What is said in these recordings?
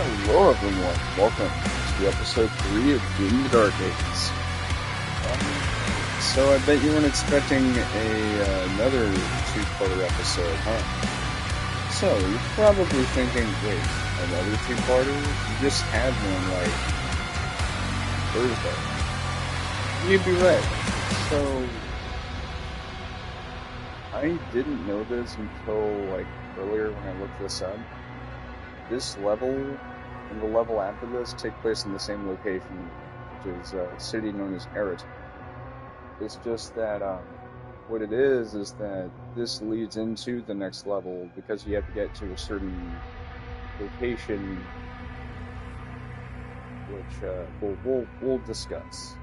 Hello everyone, welcome to episode 3 of Doom the Dark Ages. So I bet you weren't expecting another two-parter episode, huh? So, you're probably thinking, wait, another two-parter? You just had one, like, Thursday. You'd be right. So, I didn't know this until, like, earlier when I looked this up. This level and the level after this take place in the same location, which is a city known as Aratum. It's just that what it is that this leads into the next level because you have to get to a certain location, which we'll discuss.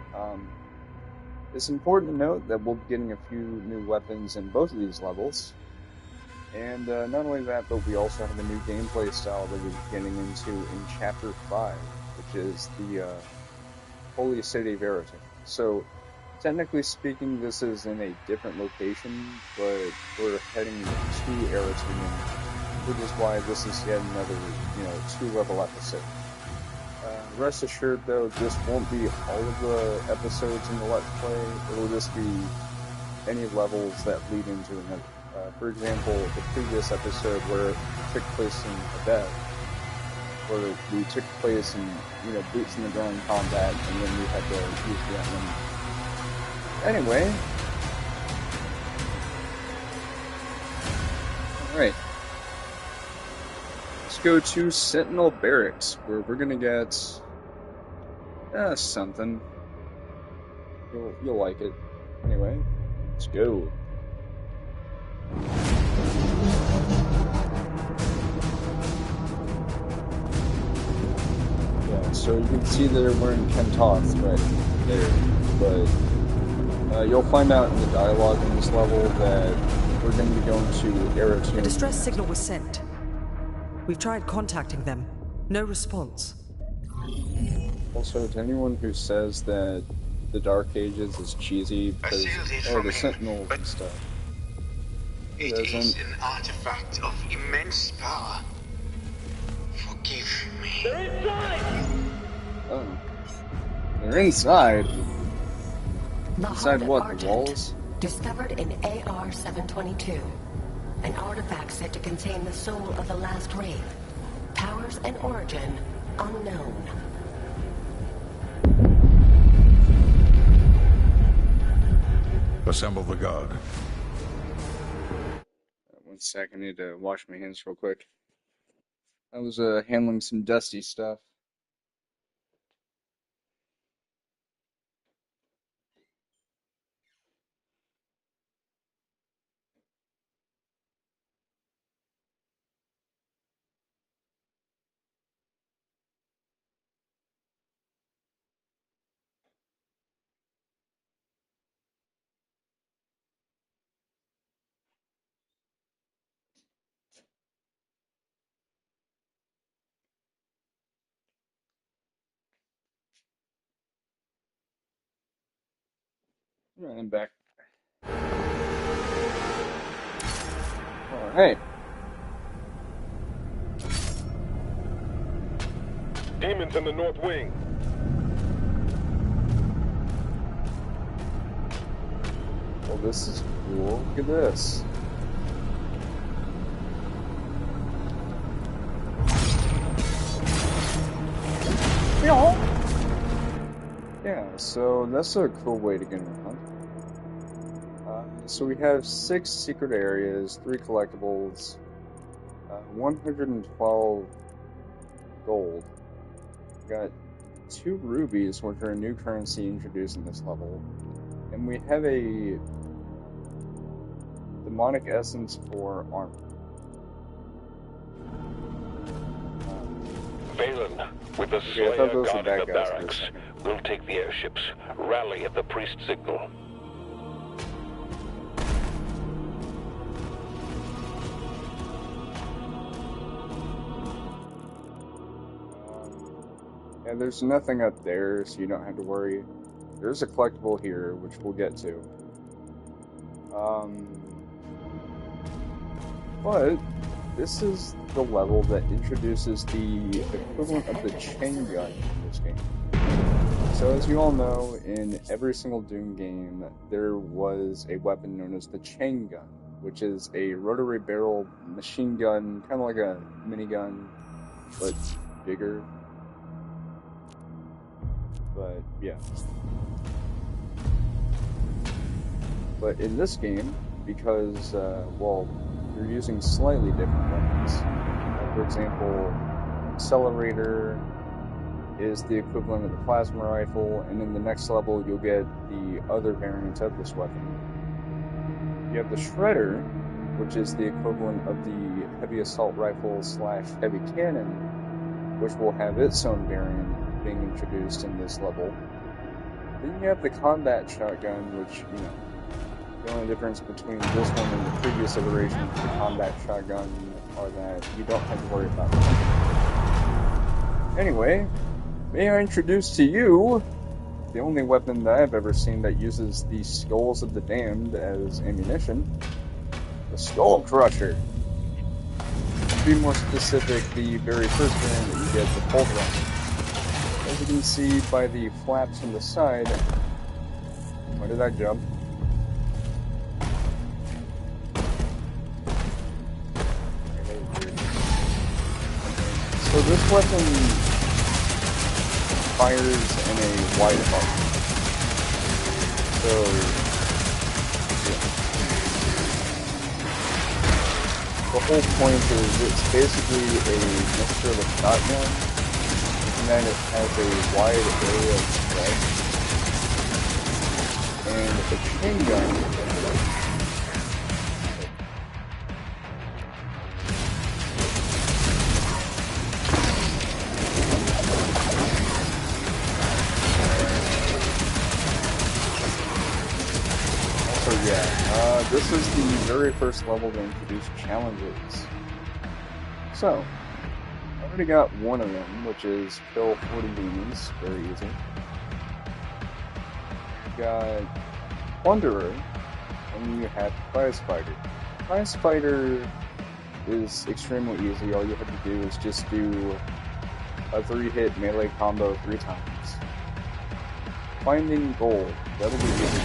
It's important to note that we'll be getting a few new weapons in both of these levels. And not only that, but we also have a new gameplay style that we're getting into in Chapter 5, which is the Holy City of Aratum. So, technically speaking, this is in a different location, but we're heading to Aratum, which is why this is yet another, two-level episode. Rest assured, though, this won't be all of the episodes in the Let's Play. It'll just be any levels that lead into another. For example, the previous episode where it took place in Tibet, where we took place in, boots in the ground combat, and then we had to use Vietnam. Anyway. Alright. Let's go to Sentinel Barracks, where we're gonna get something. You'll like it. Anyway, let's go. Yeah, so you can see they're wearing Kentoths right there, but you'll find out in the dialogue in this level that we're going to be going to Aratum. A distress signal was sent. We've tried contacting them. No response. Also, to anyone who says that the Dark Ages is cheesy because the Sentinels and stuff. It is an artifact of immense power. Forgive me. They're inside! Oh. They're inside? The Inside what, Argent, the walls? Discovered in AR-722. An artifact said to contain the soul of the last wraith. Powers and origin unknown. Assemble the guard. 1 second, I need to wash my hands real quick. I was handling some dusty stuff. Alright, I'm back. Alright. Demons in the north wing. Well, this is cool. Look at this. Yeah, so that's a cool way to get around. So we have 6 secret areas, 3 collectibles, 112 gold. We got 2 rubies, which are a new currency introduced in this level. And we have a demonic essence for armor. Valen, with the Slayer guarding the barracks, we'll take the airships. Rally at the priest signal. And there's nothing up there, so you don't have to worry. There's a collectible here, which we'll get to. But this is the level that introduces the equivalent of the chain gun in this game. So as you all know, in every single Doom game, there was a weapon known as the chain gun, which is a rotary barrel machine gun, kind of like a minigun, but bigger. But yeah. But in this game, because, well, you're using slightly different weapons. For example, Accelerator is the equivalent of the plasma rifle, and in the next level you'll get the other variant of this weapon. You have the Shredder, which is the equivalent of the heavy assault rifle / heavy cannon, which will have its own variant being introduced in this level. Then you have the combat shotgun, which, you know, the only difference between this one and the previous iteration of the combat shotgun are that you don't have to worry about that. Anyway, may I introduce to you the only weapon that I've ever seen that uses the skulls of the damned as ammunition, the Skull Crusher. To be more specific, the very first variant that you get, the Cold Run. As you can see by the flaps on the side, why did I jump? So this weapon fires in a wide arc. So, yeah. The whole point is it's basically a mixture of a shotgun, and then it has a wide area of spread. And the chain gun. This is the very first level to introduce challenges. So, I already got one of them, which is kill 40 demons, very easy. You got Plunderer, and you have Prize Fighter. Prize Fighter is extremely easy. All you have to do is just do a 3-hit melee combo 3 times. Finding gold, that'll be easy.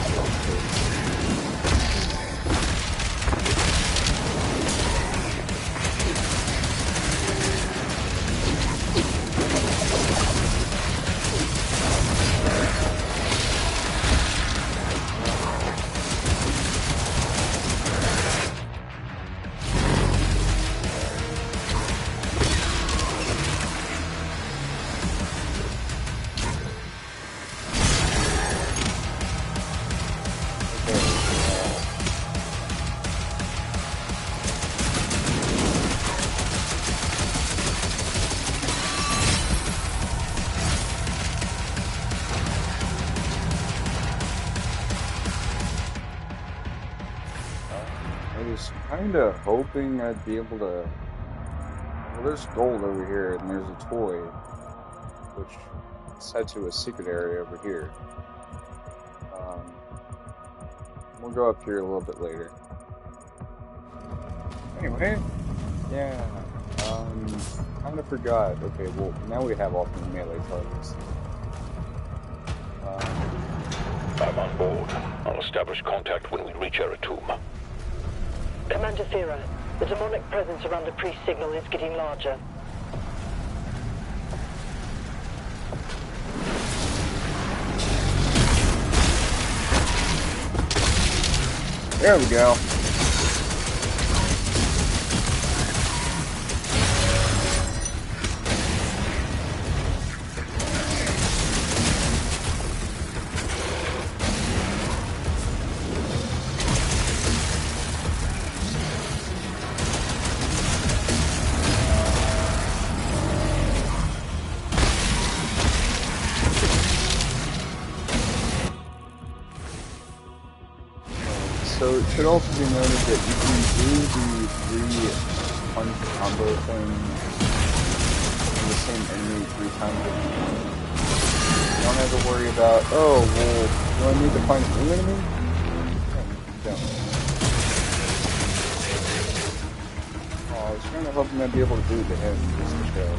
Kinda hoping I'd be able to... Well, there's gold over here, and there's a toy, which is head to a secret area over here. We'll go up here a little bit later. Anyway, yeah, kinda forgot. Okay, well, now we have all the melee targets. I'm on board. I'll establish contact when we reach Aratum. Commander Thera, the demonic presence around the priest signal is getting larger. There we go. So it should also be noted that you can do the 3-punch combo thing on the same enemy 3 times at a time. You don't have to worry about, oh, well, do I need to find a new enemy? No, you don't. Oh, I was kind of hoping I'd be able to do it to him just to show.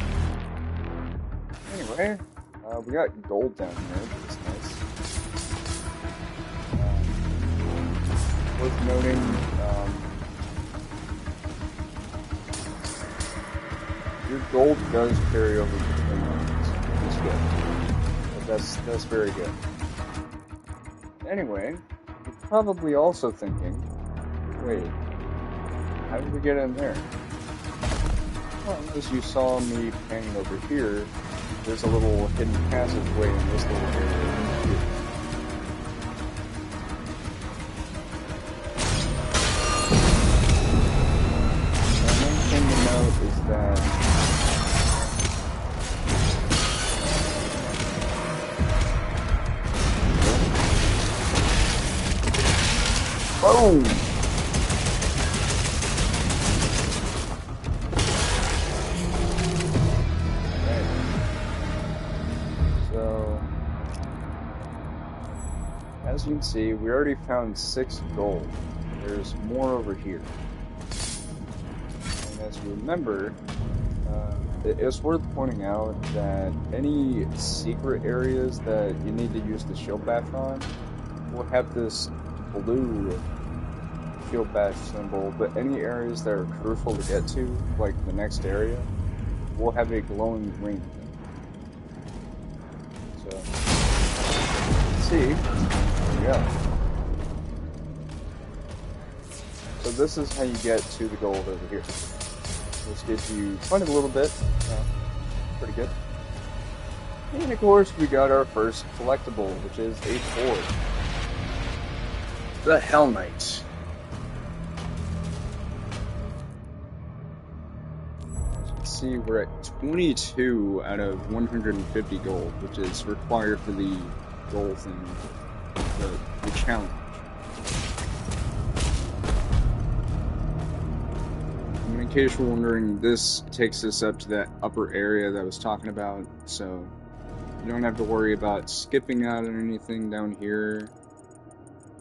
Anyway, we got gold down here, which is nice. Worth noting, your gold does carry over between lanes, which is good. But that's very good. Anyway, you're probably also thinking, wait, how did we get in there? Well, as you saw me panning over here, there's a little hidden passageway in this little area here. The main thing to note is that boom! As you can see, we already found 6 gold. There's more over here. And as you remember, it's worth pointing out that any secret areas that you need to use the shield bash on will have this blue shield bash symbol, but any areas that are crucial to get to, like the next area, will have a glowing ring. So, let's see. Yeah. So this is how you get to the gold over here. This gives you quite a little bit. Pretty good. And of course we got our first collectible, which is a sword. The Hell Knight. As you can see, we're at 22 out of 150 gold, which is required for the goal thing. The challenge. And in case you're wondering, this takes us up to that upper area that I was talking about, so you don't have to worry about skipping out on anything down here,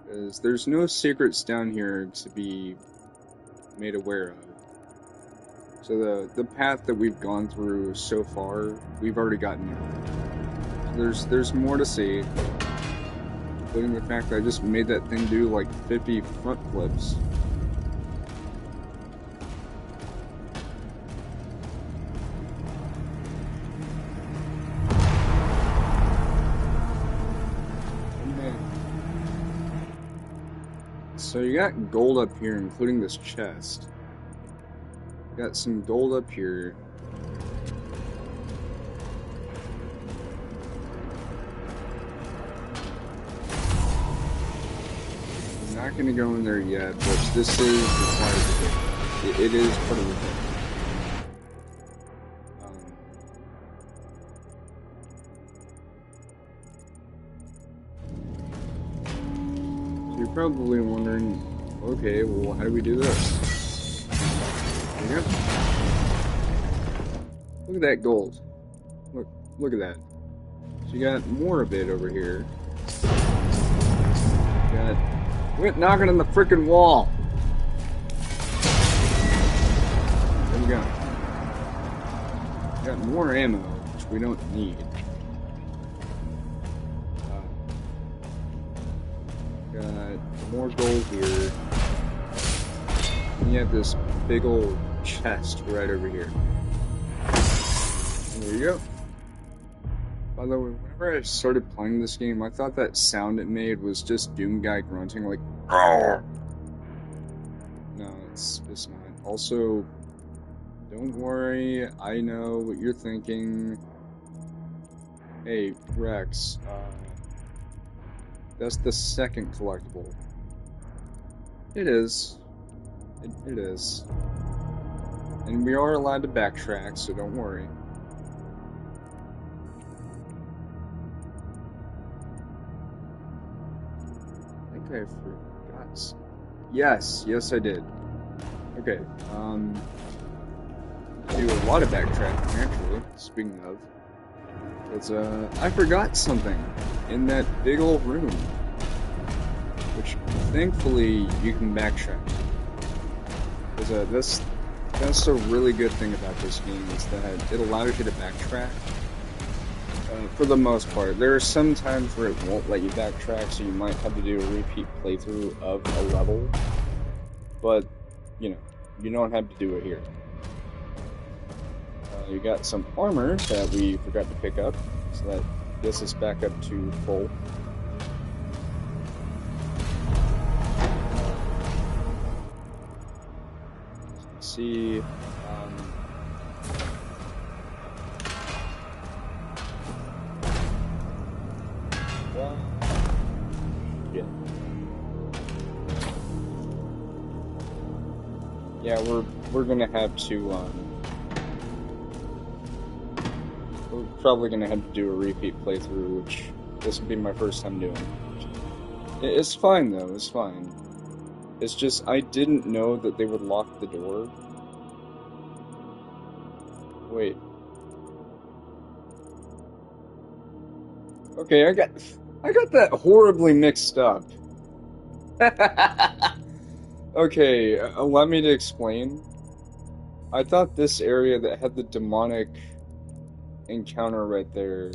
because there's no secrets down here to be made aware of. So the path that we've gone through so far, we've already gotten there. So there's more to see. Including the fact that I just made that thing do like 50 front flips. Okay. So you got gold up here, including this chest. You got some gold up here. I'm not going to go in there yet, but this is required to do. It is part of the thing. So you're probably wondering, okay, well, how do we do this? There you go. Look at that gold. Look at that. So you got more of it over here. You got... Quit knocking on the frickin' wall! There we go. Got more ammo, which we don't need. Got more gold here. And you have this big old chest right over here. And there you go. By the way, whenever I started playing this game, I thought that sound it made was just Doom Guy grunting like, "Arr!" No, it's not. Also, don't worry, I know what you're thinking. Hey, Rex, that's the second collectible. It is. It is. And we are allowed to backtrack, so don't worry. I forgot. Yes, I did. Okay, do a lot of backtracking, actually, speaking of. It's, I forgot something in that big old room. Which, thankfully, you can backtrack. Because, That's a really good thing about this game, is that it allows you to backtrack. For the most part. There are some times where it won't let you backtrack, so you might have to do a repeat playthrough of a level. But, you know, you don't have to do it here. You got some armor that we forgot to pick up, so that gets us back up to full. Let's see. Yeah, we're gonna have to, we're probably gonna have to do a repeat playthrough, which this will be my first time doing. It's fine though, it's fine. It's just, I didn't know that they would lock the door. Wait. Okay, I got that horribly mixed up. Okay, allow me to explain. I thought this area that had the demonic encounter right there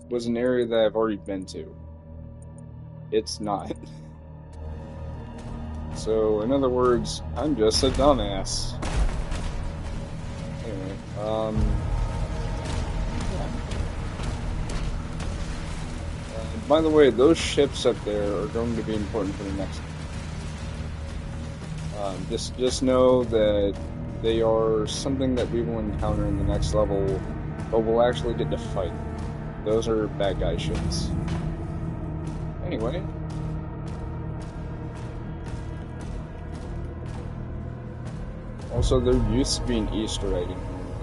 was an area that I've already been to. It's not. So, in other words, I'm just a dumbass. Anyway, yeah. By the way, those ships up there are going to be important for the next one. Just know that they are something that we will encounter in the next level, but we'll actually get to fight. Those are bad guy ships. Anyway. Also, there used to be an Easter egg in here.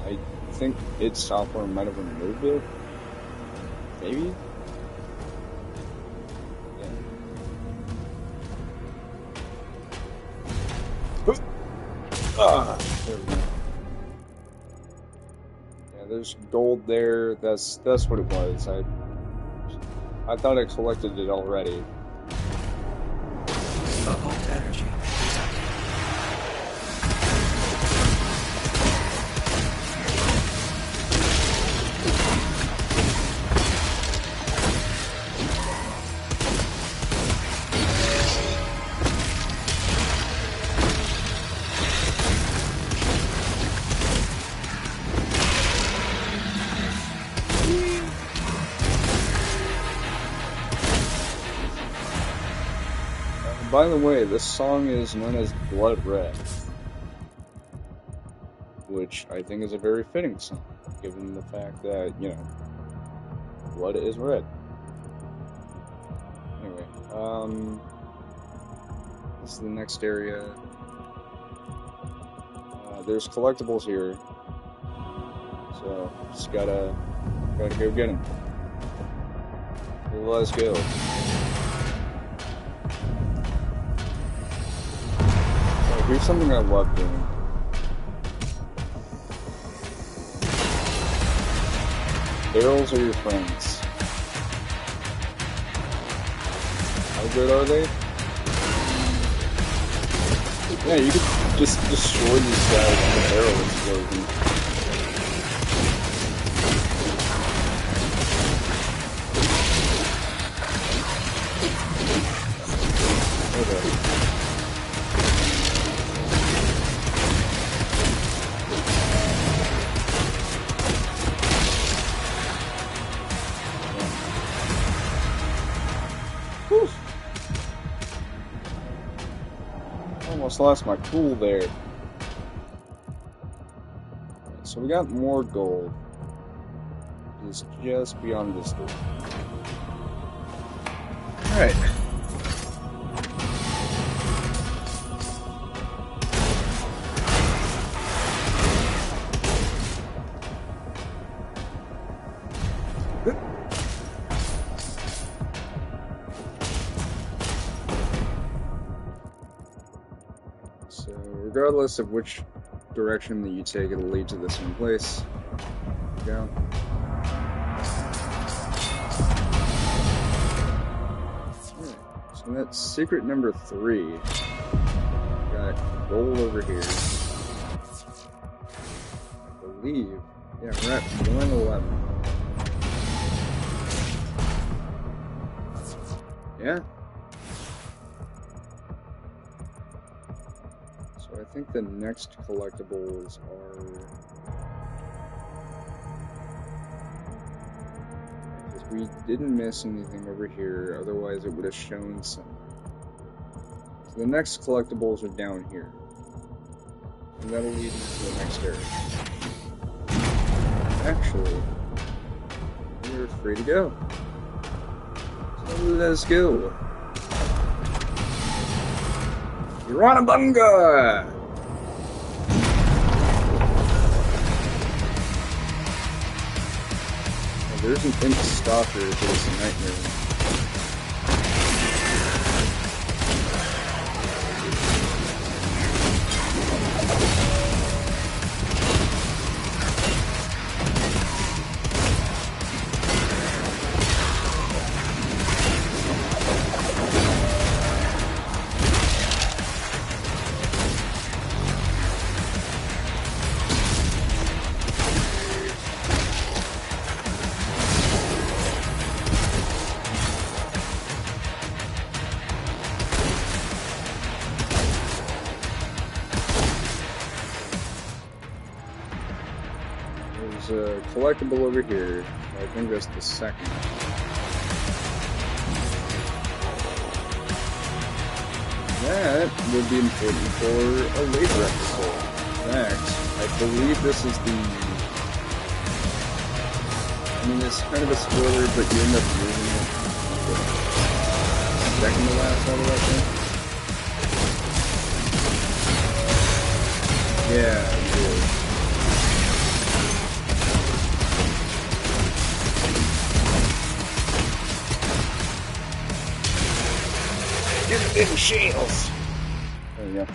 I think id Software might have removed it. Maybe? There we go. Yeah, there's gold there. That's what it was. I thought I collected it already. Vault energy. By the way, this song is known as Blood Red, which I think is a very fitting song, given the fact that, you know, blood is red. Anyway, this is the next area. There's collectibles here, so just gotta go get them. Let's go. Here's something I love doing. Barrels are your friends. How good are they? Yeah, you could just destroy these guys with a barrel explosion. Okay. Almost lost my cool there. So we got more gold. It's just beyond this door. Alright. So, regardless of which direction that you take, it'll lead to the same place. There we go. Alright, so that's secret number 3. Got gold over here. believe. Yeah, we're at 111. Yeah. So I think the next collectibles are... Because we didn't miss anything over here, otherwise it would have shown some. So the next collectibles are down here. And that'll lead into the next area. Actually, we're free to go. So let's go. Ranabunga! Oh, there's an imp stalker if it's a nightmare. There's a collectible over here. I think that's the second. That would be important for a later episode. Next, I believe this is the... I mean, it's kind of a spoiler, but you end up using it. Second to last level, I think. Yeah, you do. Give them shields. There we go.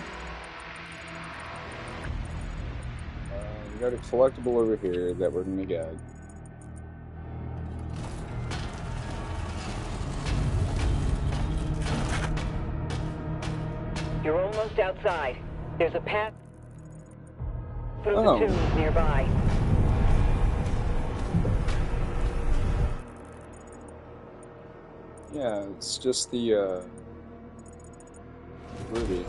We got a collectible over here that we're gonna get. You're almost outside. There's a path through Oh. the tombs nearby. Yeah, it's just the, ruby.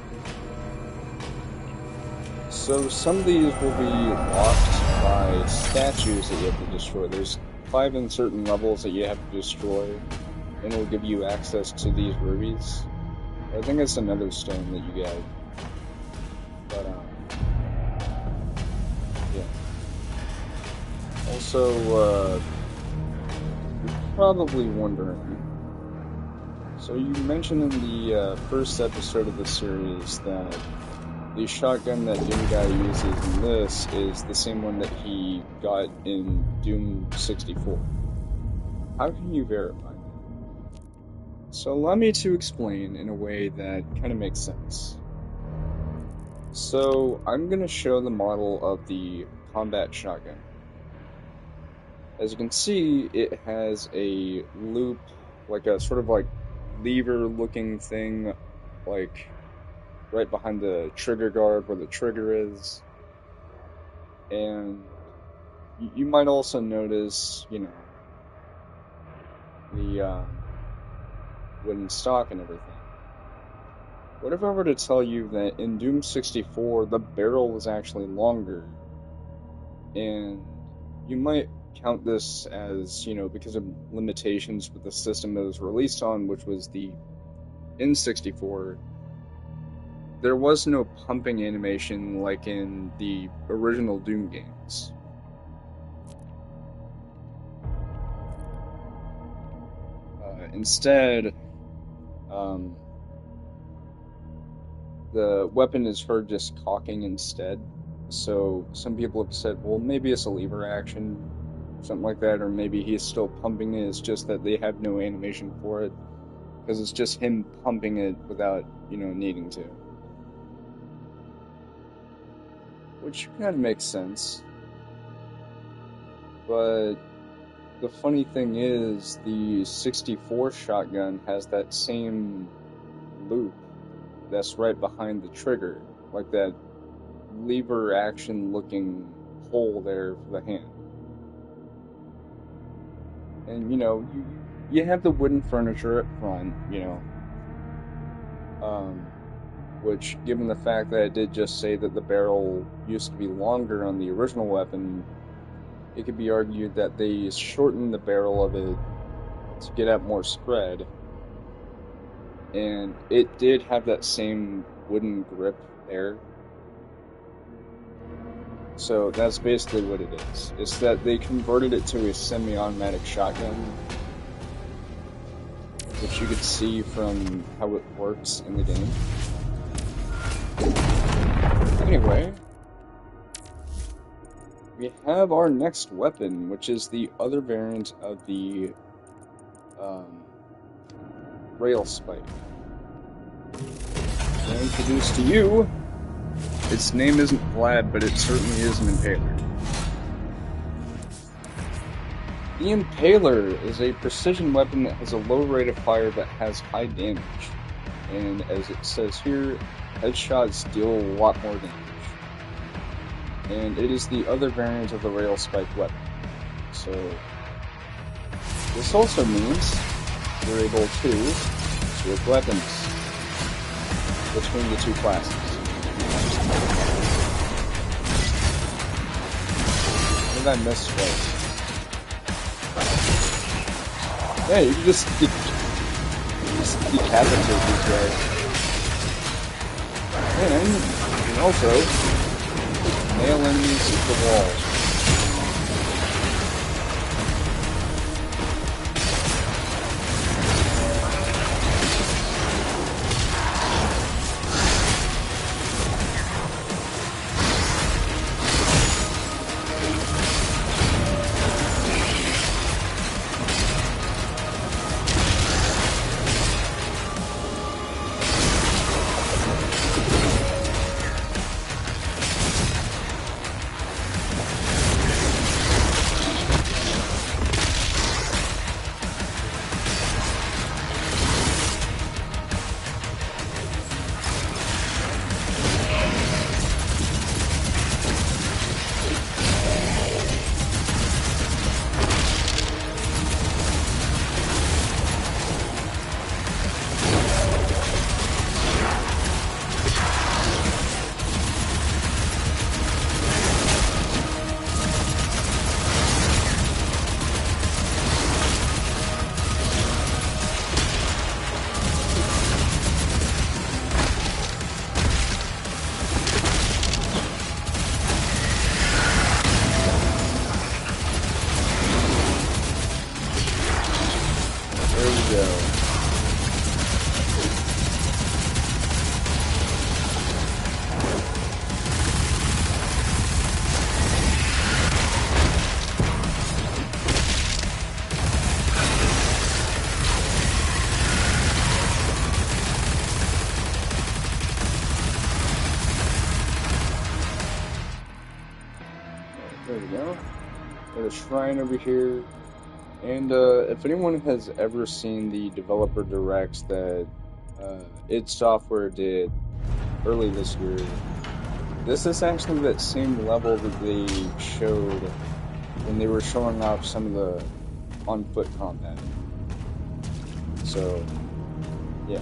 So some of these will be locked by statues that you have to destroy. There's 5 in certain levels that you have to destroy, and it'll give you access to these rubies. I think it's another stone that you get. But, yeah. Also, you're probably wondering. So you mentioned in the first episode of the series that the shotgun that Doom Guy uses in this is the same one that he got in Doom 64. How can you verify that? So allow me to explain in a way that kind of makes sense. So I'm going to show the model of the combat shotgun. As you can see, it has a loop, like a sort of like lever-looking thing, like right behind the trigger guard where the trigger is. And you might also notice, you know, the wooden stock and everything. What if I were to tell you that in Doom 64, the barrel was actually longer? And you might count this as, you know, because of limitations with the system it was released on, which was the N64, there was no pumping animation like in the original Doom games. Instead, the weapon is heard just cocking instead. So some people have said, well, maybe it's a lever action, something like that, or maybe he's still pumping it, it's just that they have no animation for it, because it's just him pumping it without, you know, needing to. Which kind of makes sense. But the funny thing is, the 64 shotgun has that same loop that's right behind the trigger, like that lever action looking hole there for the hand. And, you know, you have the wooden furniture up front, you know, which, given the fact that I did just say that the barrel used to be longer on the original weapon, it could be argued that they shortened the barrel of it to get out more spread. And it did have that same wooden grip there. So that's basically what it is. It's that they converted it to a semi-automatic shotgun, which you could see from how it works in the game. Anyway, we have our next weapon, which is the other variant of the rail spike. So introduced to you, its name isn't Vlad, but it certainly is an Impaler. The Impaler is a precision weapon that has a low rate of fire but has high damage. And as it says here, headshots deal a lot more damage. And it is the other variant of the rail spike weapon. So, this also means you're able to switch weapons between the two classes. What did I miss twice? Yeah, you can just decapitate these guys. And you can also nail enemies to the walls. There we go. Got a shrine over here. And if anyone has ever seen the developer directs that id Software did early this year, this is actually that same level that they showed when they were showing off some of the on-foot combat. So, yeah.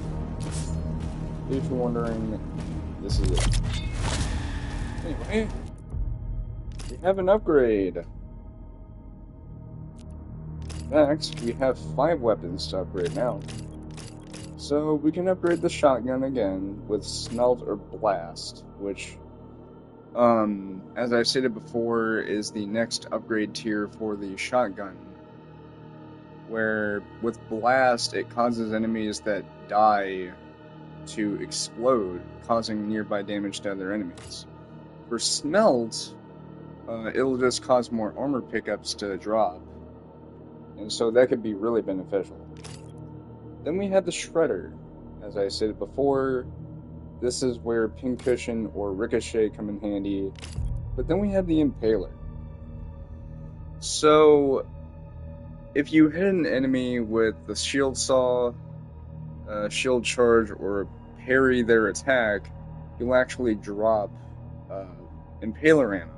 If you're wondering, this is it. Anyway, we have an upgrade. Next, we have 5 weapons to upgrade now. So, we can upgrade the shotgun again with Smelt or Blast, which, as I stated before, is the next upgrade tier for the shotgun. Where, with Blast, it causes enemies that die to explode, causing nearby damage to other enemies. For Smelt, it'll just cause more armor pickups to drop. And so that could be really beneficial. Then we have the Shredder. As I said before, this is where Pincushion or Ricochet come in handy. But then we have the Impaler. So, if you hit an enemy with the Shield Saw, Shield Charge, or parry their attack, you'll actually drop Impaler ammo.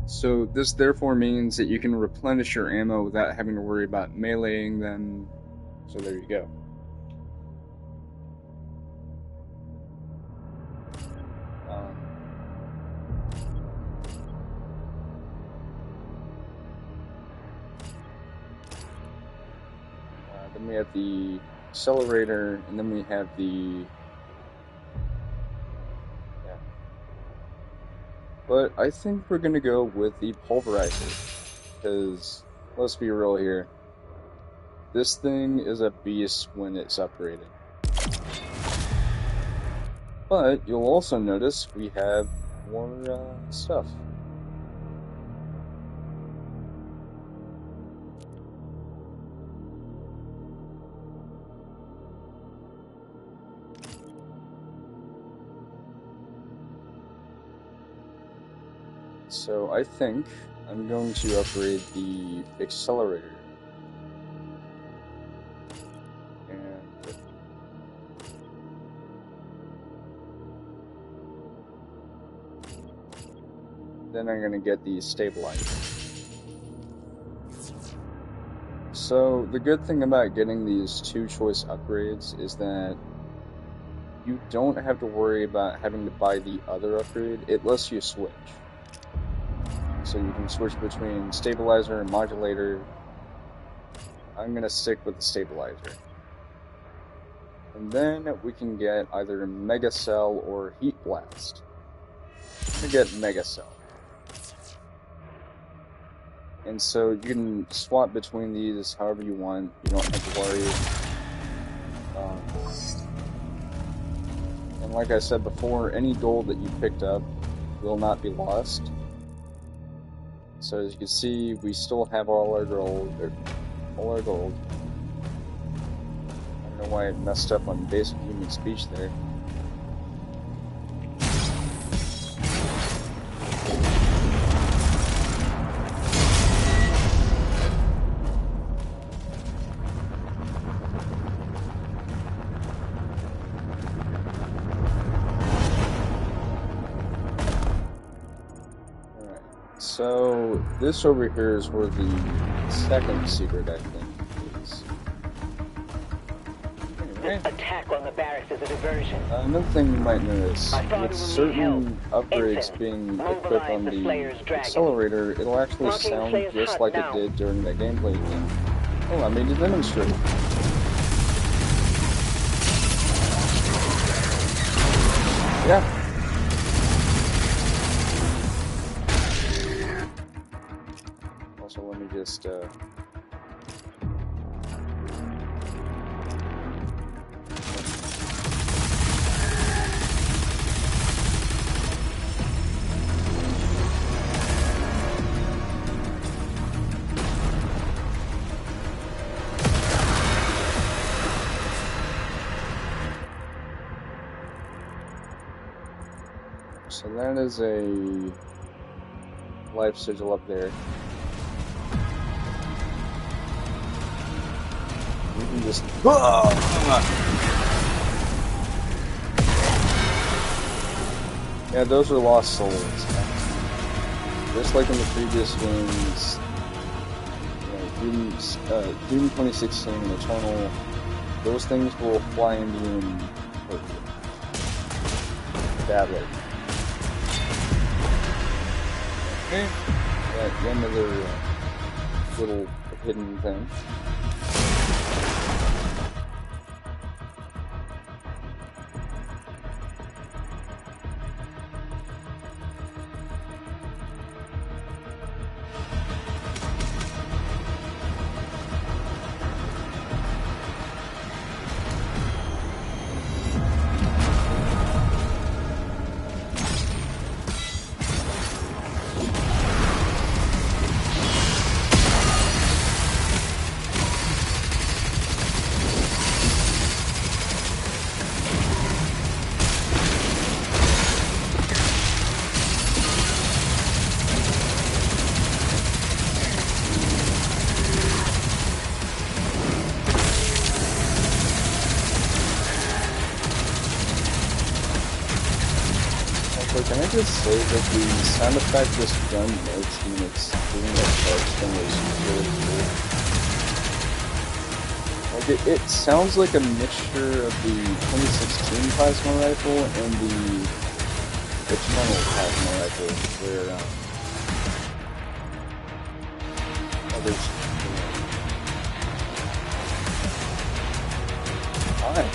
So this therefore means that you can replenish your ammo without having to worry about meleeing them. So there you go. Then we have the accelerator, and then we have the... Yeah. But I think we're going to go with the pulverizer, because, let's be real here, this thing is a beast when it's upgraded. But you'll also notice we have more stuff. So I think I'm going to upgrade the accelerator. And then I'm going to get the stabilizer. So the good thing about getting these two choice upgrades is that you don't have to worry about having to buy the other upgrade. It lets you switch. So you can switch between stabilizer and modulator. I'm going to stick with the stabilizer. And then we can get either Mega Cell or Heat Blast. I'm going to get Mega Cell. And so you can swap between these however you want. You don't have to worry. And like I said before, any gold that you picked up will not be lost. So as you can see, we still have all our gold. I don't know why I messed up on basic human speech there. So, this over here is where the second secret, I think, is. Anyway, This attack on the barracks is a diversion. Another thing you might notice, with certain upgrades being equipped on the accelerator, it'll actually sound just like it did during that gameplay thing. Oh, I made to demonstrate. Yeah. So let me just, So that is a life sigil up there. You can just... Yeah, those are lost souls. Just like in the previous games, Doom 2016 and Eternal, those things will fly into you and hurt you. Badly. Okay, yeah, another little hidden thing. just say that the sound effect this gun makes when it's doing that charge thing is really cool. Like it sounds like a mixture of the 2016 plasma rifle and the Eternal plasma rifle, where there's hi.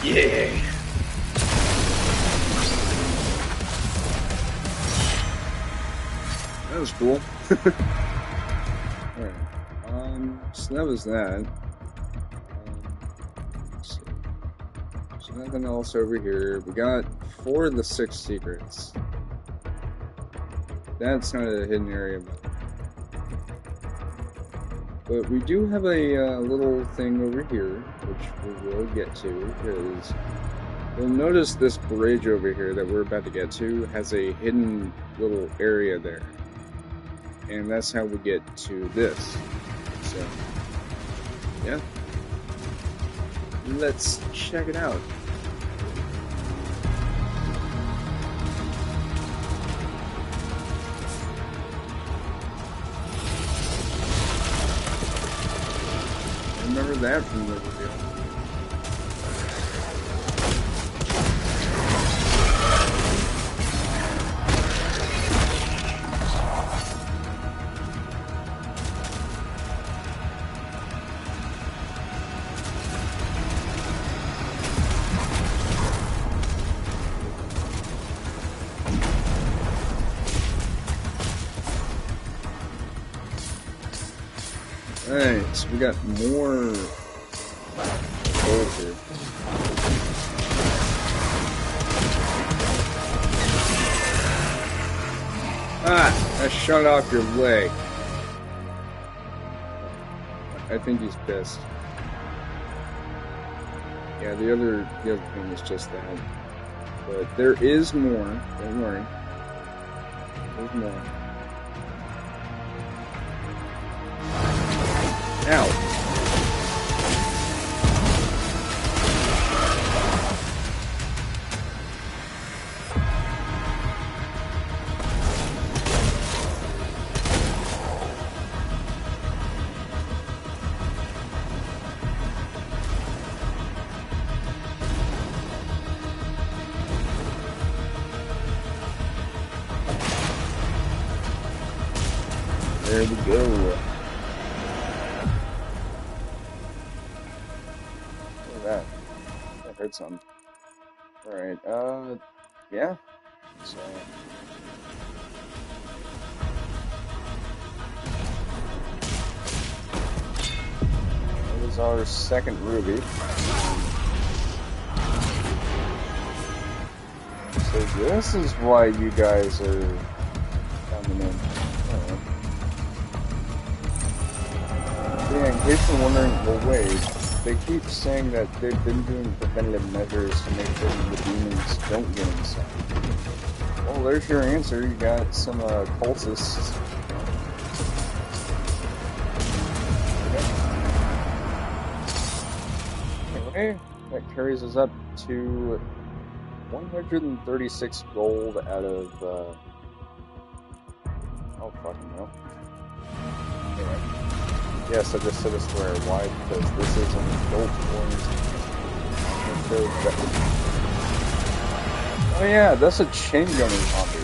Yeah. That was cool. Alright. So that was that. Let's see. So nothing else over here. We got 4 of the 6 secrets. That's not a hidden area. But we do have a little thing over here, which we will get to, because you'll notice this bridge over here that we're about to get to has a hidden little area there. And that's how we get to this. So, yeah. Let's check it out. Remember that from the video. Alright, so we got more gold here. Ah! I shot off your leg. I think he's pissed. Yeah, the other thing is just that. But there is more. Don't worry. There's more. Ow. There we go. That hurt some. Alright, yeah. So that was our second ruby. So this is why you guys are coming in. Yeah, in case you're wondering, well wait, they keep saying that they've been doing preventative measures to make sure the demons don't get inside. Well, there's your answer. You got some cultists. Anyway, that carries us up to 136 gold out of, oh fucking no. Anyway. Yes, I just said a swear. Why? Because this is an adult-oriented game. Oh yeah, that's a chain gunning zombie.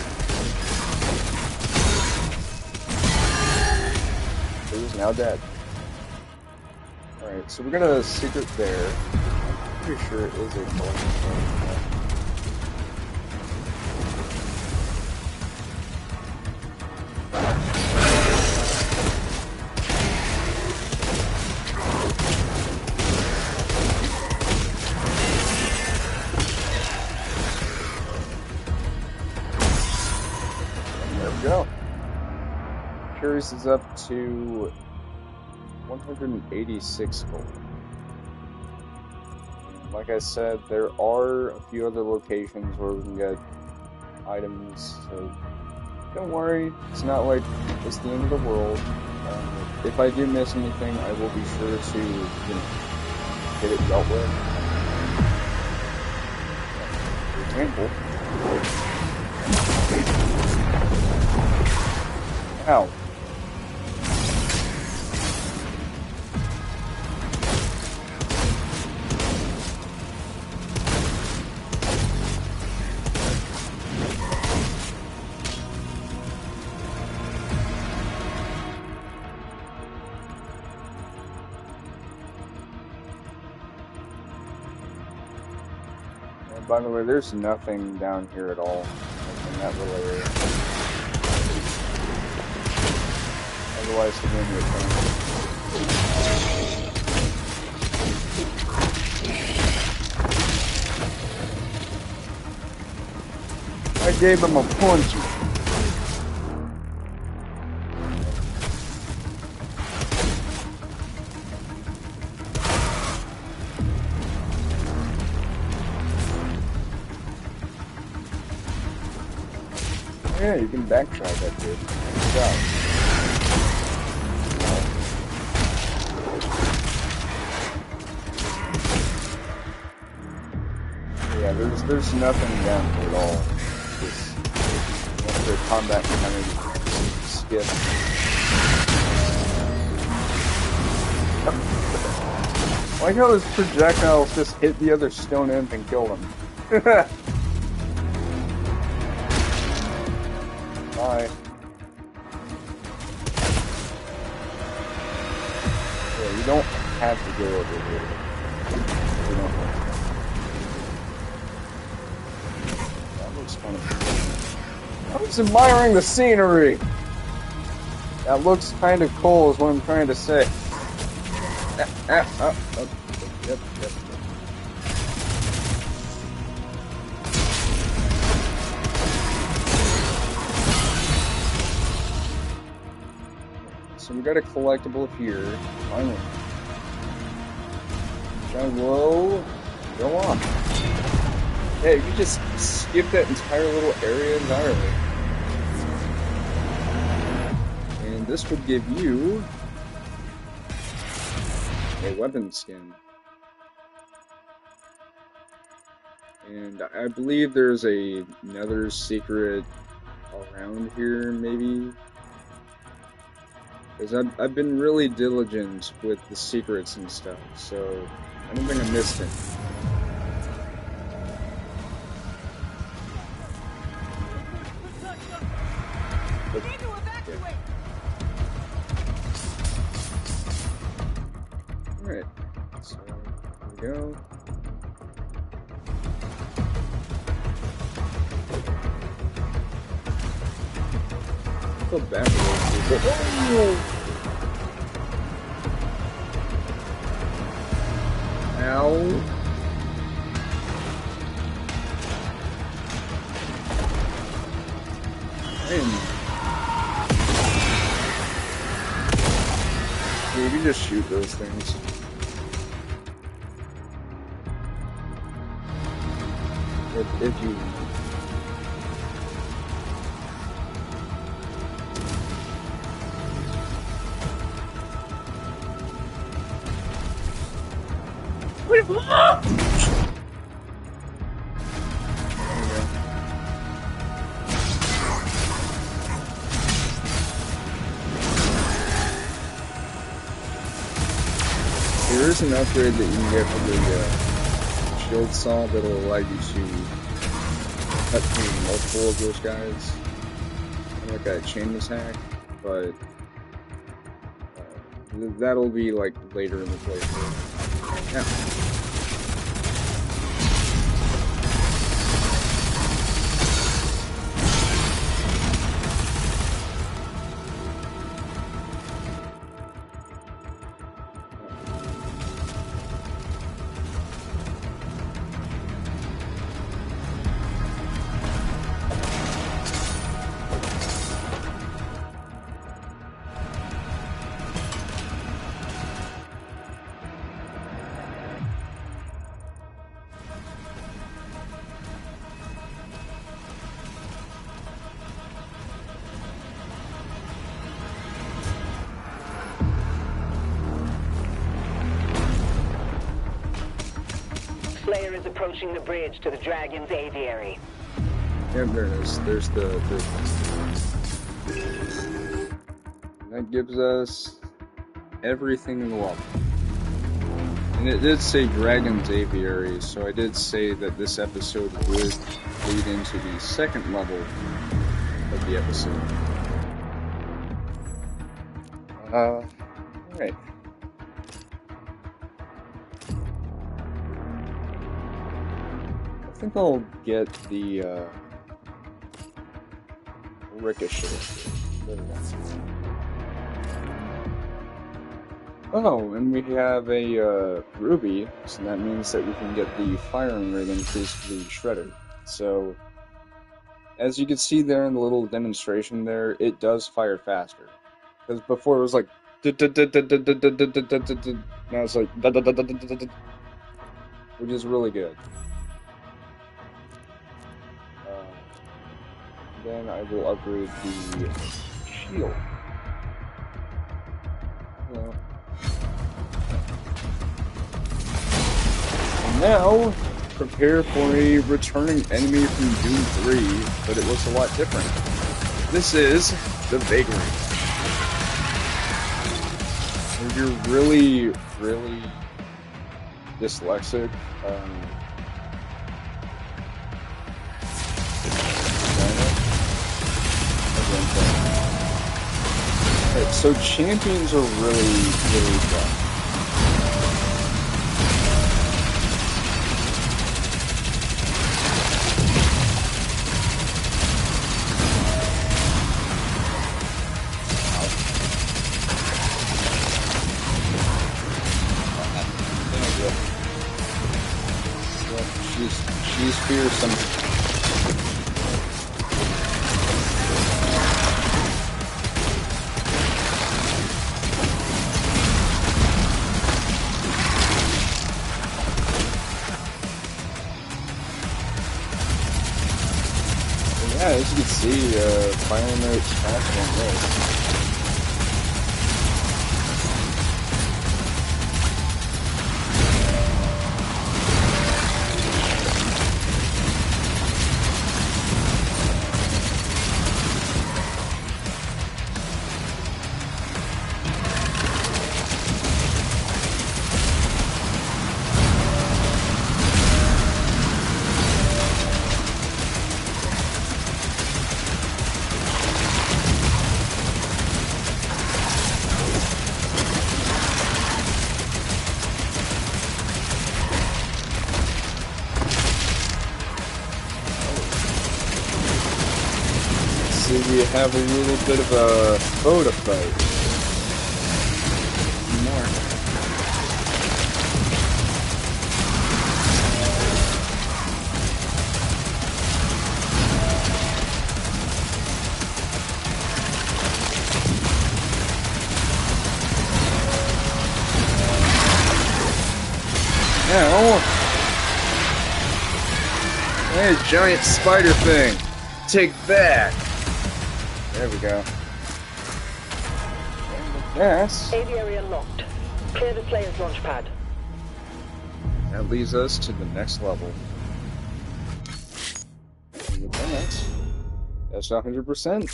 Who's now dead. Alright, so we got a secret there. I'm pretty sure it is a collection point. Go. Curious is up to 186 gold. Like I said, there are a few other locations where we can get items, so don't worry, it's not like it's the end of the world. If I do miss anything, I will be sure to, get it dealt with. For example, ow. And by the way, there's nothing down here at all, like in that little area. Otherwise, the game would turn. I gave him a punch. Yeah, you can backtrack that dude. Good job. Yeah, there's nothing down here at all. Just once the combat kind of skip. I like how those projectiles just hit the other stone imp and kill them. Bye. Yeah, you don't have to go over here. You don't have to. I was admiring the scenery. That looks kind of cool, is what I'm trying to say. Yep. So we got a collectible here. Finally. Which I will go on. Yeah, you can just skip that entire little area entirely. And this would give you a weapon skin. And I believe there's another secret around here, maybe? Because I've been really diligent with the secrets and stuff, so I don't think I missed it. Alright, so here we go. Go back a little bit. Ow. Dude, we just shoot those things. If you... There is an upgrade that you can get for the shield saw that'll allow you to cut through multiple of those guys. Kind of like a chain attack, but that'll be like later in the playthrough. Yeah. Slayer is approaching the bridge to the Dragon's aviary. Yeah, there it is. There's the that gives us everything in the level. And it did say Dragon's Aviary, so I did say that this episode would lead into the second level of the episode. Alright. I think I'll get the, Ricochet. There we go. Oh, and we have a, Ruby, so that means that we can get the firing rate increase to the Shredder. So, as you can see there in the little demonstration there, it does fire faster. Because before it was like, now it's like, which is really good. Then I will upgrade the shield. And now, prepare for a returning enemy from Doom 3, but it looks a lot different. This is the Vagary. If you're really, really dyslexic, Alright, so champions are really, really fun. She's fearsome. Yeah, as you can see, fire notes faster than this. We have a little bit of a photo fight. More. Now, hey, giant spider thing, take that. There we go. Yes. Aviary unlocked. Clear the Slayer's launch pad. That leads us to the next level. And that's 100%.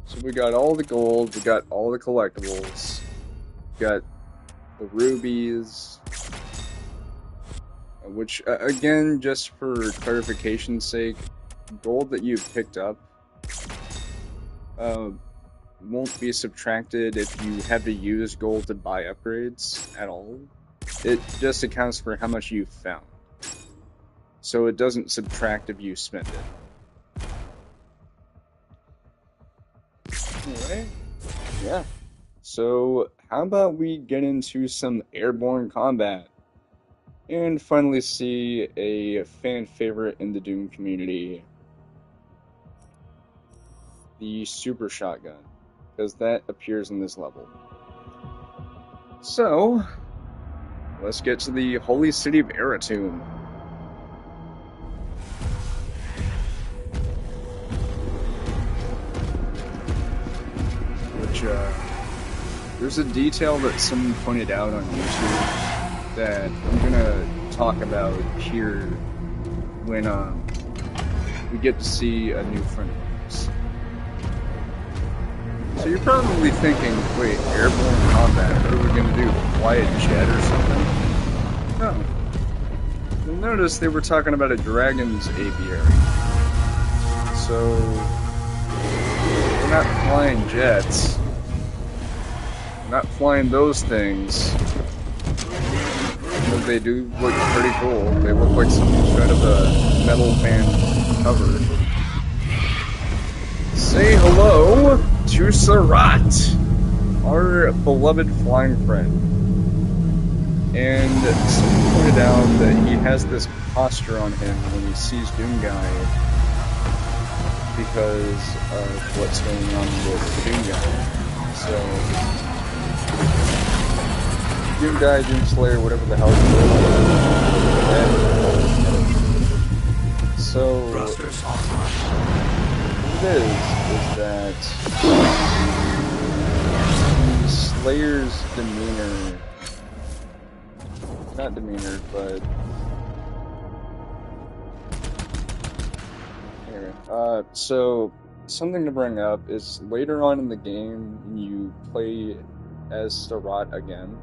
So we got all the gold, we got all the collectibles, we got the rubies, Which, again, just for clarification's sake, gold that you picked up won't be subtracted if you have to use gold to buy upgrades at all. It just accounts for how much you found. So it doesn't subtract if you spend it. Alright. Yeah. So, how about we get into some airborne combat? And finally see a fan favorite in the Doom community. The super shotgun. Because that appears in this level. So, let's get to the holy city of Aratum. Which, there's a detail that someone pointed out on YouTube that I'm gonna talk about here when, we get to see a new friend of ours. So you're probably thinking, wait, airborne combat, what are we gonna do? Fly a jet or something? No. You'll notice they were talking about a dragon's aviary. So, we're not flying jets. We're not flying those things. But they do look pretty cool. They look like something straight of a metal band cover. Say hello to Sarat, our beloved flying friend. And someone pointed out that he has this posture on him when he sees Doom Guy because of what's going on with Doom Guy. So, Doom Guy, Doom Slayer, whatever the hell it's so, what it is that Slayer's demeanor, not demeanor, but anyway, so something to bring up is later on in the game when you play as Sarat again,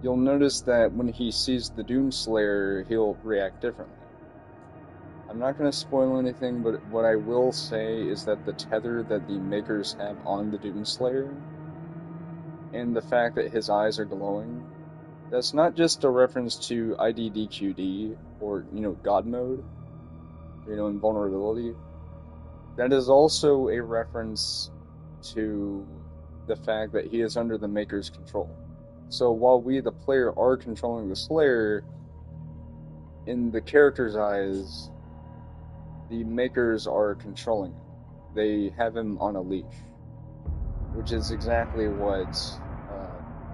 you'll notice that when he sees the Doom Slayer, he'll react differently. I'm not going to spoil anything, but what I will say is that the tether that the makers have on the Doom Slayer, and the fact that his eyes are glowing, that's not just a reference to IDDQD, or, God mode, invulnerability. That is also a reference to the fact that he is under the Maker's control. So while we, the player, are controlling the Slayer, in the character's eyes, the Makers are controlling him. They have him on a leash. Which is exactly what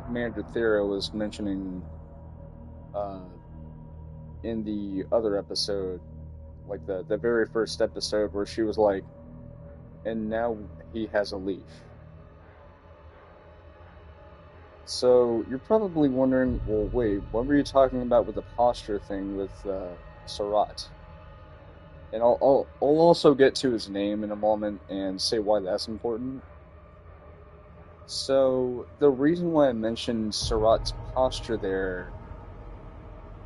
Commander Thera was mentioning in the other episode, like the very first episode, where she was like, and now he has a leash. So, you're probably wondering, well, wait, what were you talking about with the posture thing with Sarat? And I'll also get to his name in a moment and say why that's important. So, the reason why I mentioned Sarat's posture there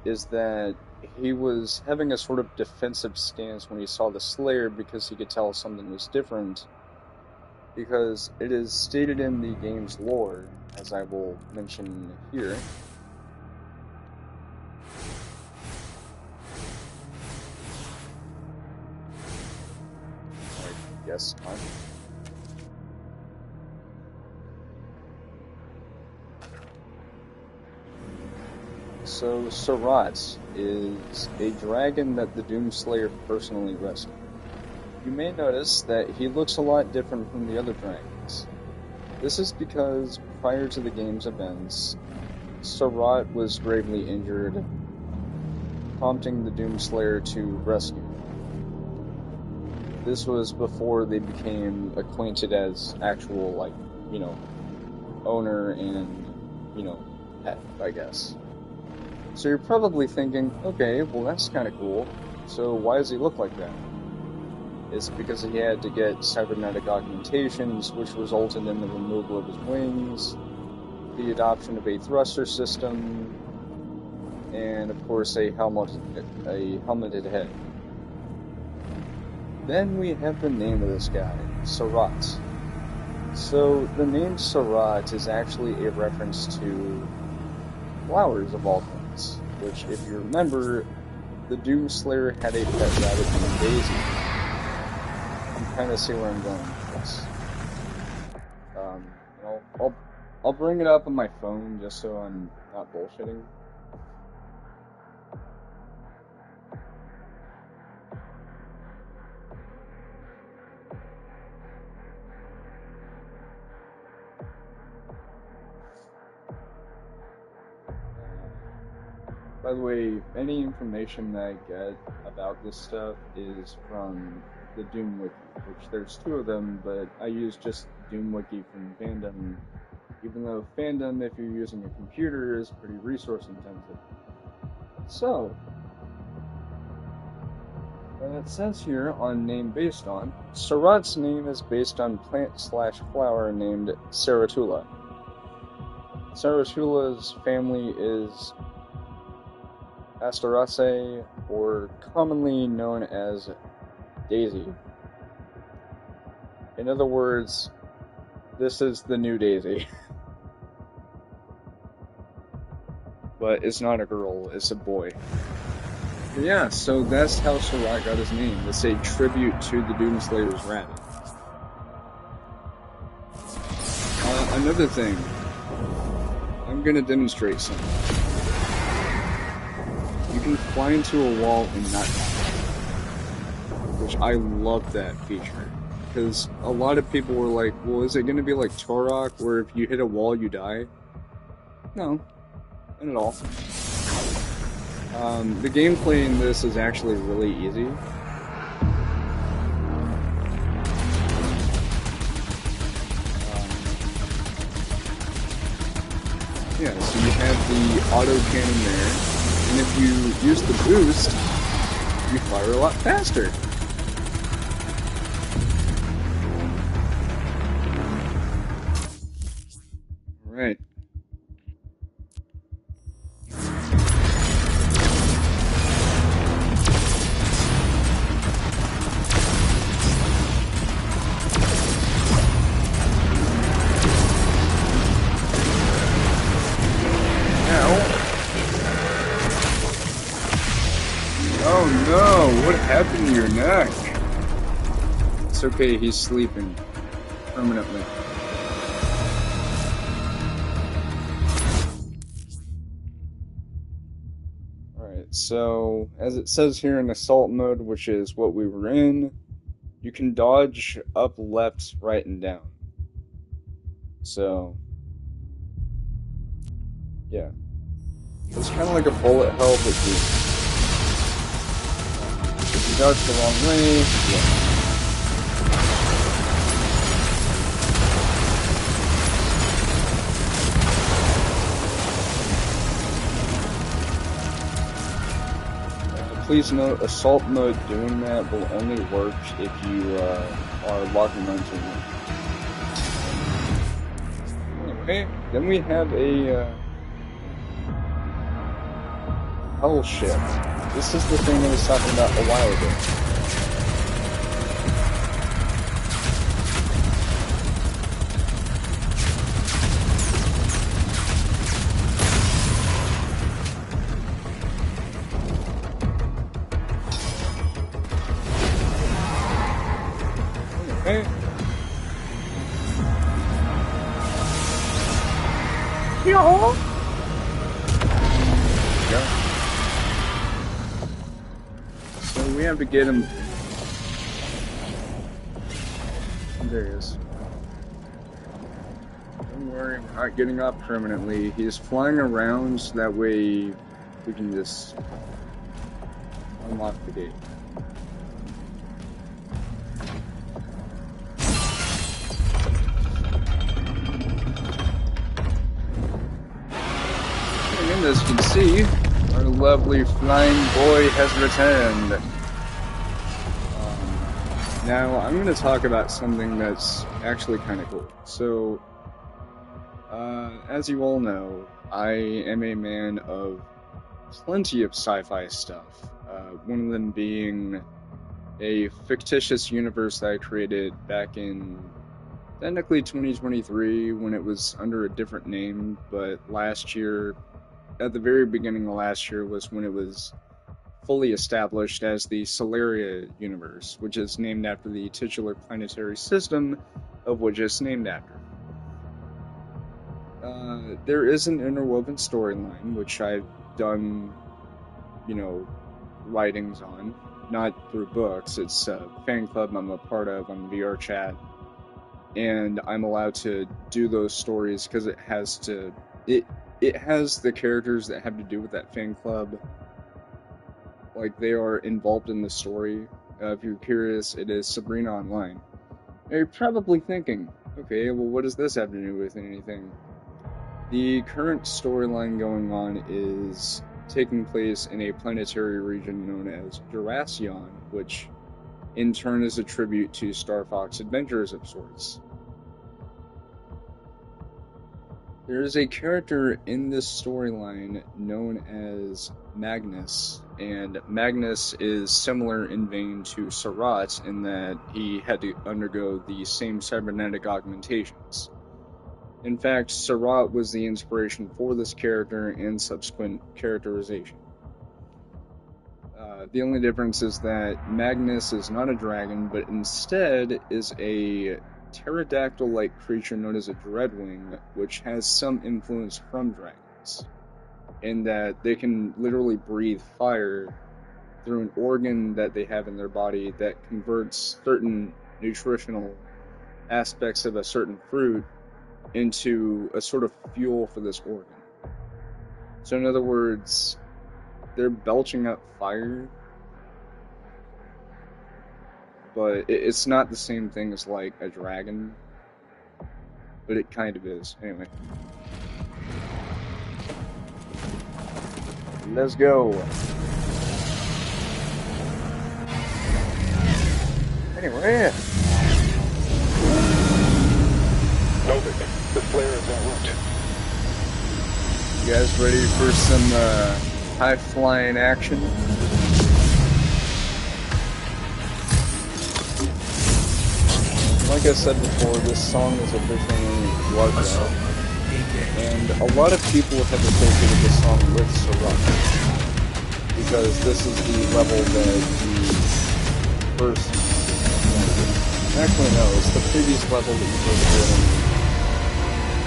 is that he was having a sort of defensive stance when he saw the Slayer because he could tell something was different. Because it is stated in the game's lore, as I will mention here. I guess not. So, Sarat is a dragon that the Doomslayer personally rescued. You may notice that he looks a lot different from the other dragons. This is because, prior to the game's events, Sarat was gravely injured, prompting the Doomslayer to rescue him. This was before they became acquainted as actual, owner and, pet, I guess. So you're probably thinking, okay, well that's kind of cool, so why does he look like that? It's because he had to get cybernetic augmentations, which resulted in the removal of his wings, the adoption of a thruster system, and of course a helmeted head. Then we have the name of this guy, Sarat. So the name Sarat is actually a reference to flowers of all things, which, if you remember, the Doomslayer had a pet rabbit named Daisy. You kind of see where I'm going with this. I'll bring it up on my phone just so I'm not bullshitting. By the way, any information that I get about this stuff is from the Doom Wiki, which there's 2 of them, but I use just Doom Wiki from Fandom, even though Fandom, if you're using a computer, is pretty resource intensive. So, it says here on name based on, Sarat's name is based on plant/flower named Ceratula. Ceratula's family is Asteraceae, or commonly known as Daisy. In other words, this is the new Daisy. But it's not a girl, it's a boy. But yeah, so that's how Sarat got his name. It's a tribute to the Doomslayer's rabbit. Another thing, I'm gonna demonstrate something. You can fly into a wall and not die, which I love that feature, because a lot of people were like, well, is it going to be like Turok, where if you hit a wall you die? No, not at all. The gameplay in this is actually really easy. Yeah, so you have the auto cannon there. And if you use the boost, you fire a lot faster. Alright. Oh no, what happened to your neck? It's okay, he's sleeping. Permanently. Alright, so, as it says here in assault mode, which is what we were in, you can dodge up, left, right, and down. So, yeah. It's kind of like a bullet hell, but if you dodge the wrong way, yeah. Please note, assault mode doing that will only work if you are locking onto it. Anyway, then we have a hull ship. This is the thing I was talking about a while ago. Okay. Yeah. So we have to get him. There he is. Don't worry, I'm not getting up permanently. He's flying around so that way we can just unlock the gate. And as you can see, our lovely flying boy has returned. Now, I'm going to talk about something that's actually kind of cool. So, As you all know, I am a man of plenty of sci-fi stuff. One of them being a fictitious universe that I created back in technically 2023 when it was under a different name, but last year, at the very beginning of last year, was when it was fully established as the Solaria universe, which is named after the titular planetary system of which it's named after. There is an interwoven storyline, which I've done, writings on, not through books. It's a fan club I'm a part of on VR chat, and I'm allowed to do those stories because it has the characters that have to do with that fan club. Like, they are involved in the story. If you're curious, it is Sabrina Online. Now, you're probably thinking, okay, well, what does this have to do with anything? The current storyline going on is taking place in a planetary region known as Duracion, which in turn is a tribute to Star Fox Adventures of sorts. There is a character in this storyline known as Magnus, and Magnus is similar in vein to Sarat in that he had to undergo the same cybernetic augmentations. In fact, Sarat was the inspiration for this character and subsequent characterization. The only difference is that Magnus is not a dragon, but instead is a pterodactyl-like creature known as a dreadwing, which has some influence from dragons, in that they can literally breathe fire through an organ that they have in their body that converts certain nutritional aspects of a certain fruit into a sort of fuel for this organ. So in other words, they're belching up fire, but it's not the same thing as like a dragon, but it kind of is. Anyway. Let's go. Anyway. Novik, the flare is en route. You guys ready for some high-flying action? Like I said before, this song is officially Blood Red, and a lot of people have associated this song with Sarat, because this is the level that the first... Actually, no, it's the previous level that you first did.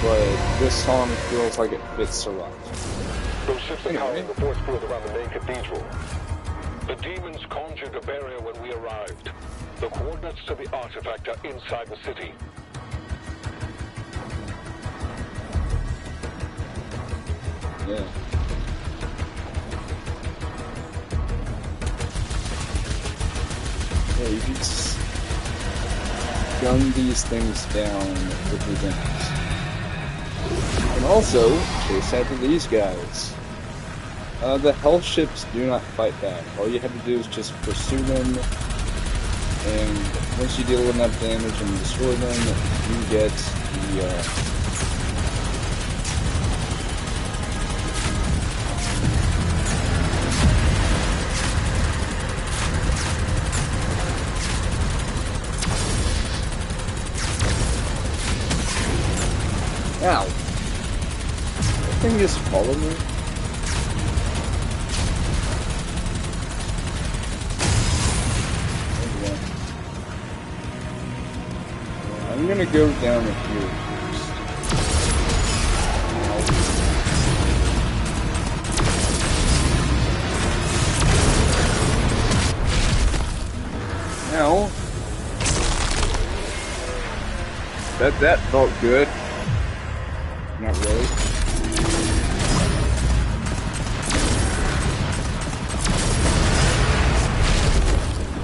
But this song feels like it fits Sarat. Those ships are carrying the force field around the main cathedral. The demons conjured a barrier when we arrived. The coordinates to the artifact are inside the city. Yeah. Yeah, you can just gun these things down with your guns. And also, chase after these guys. The health ships do not fight back. All you have to do is just pursue them, and once you deal enough damage and destroy them, you get the, Ow! That thing just followed me? I'm gonna go down here first. Now, that felt good. Not really.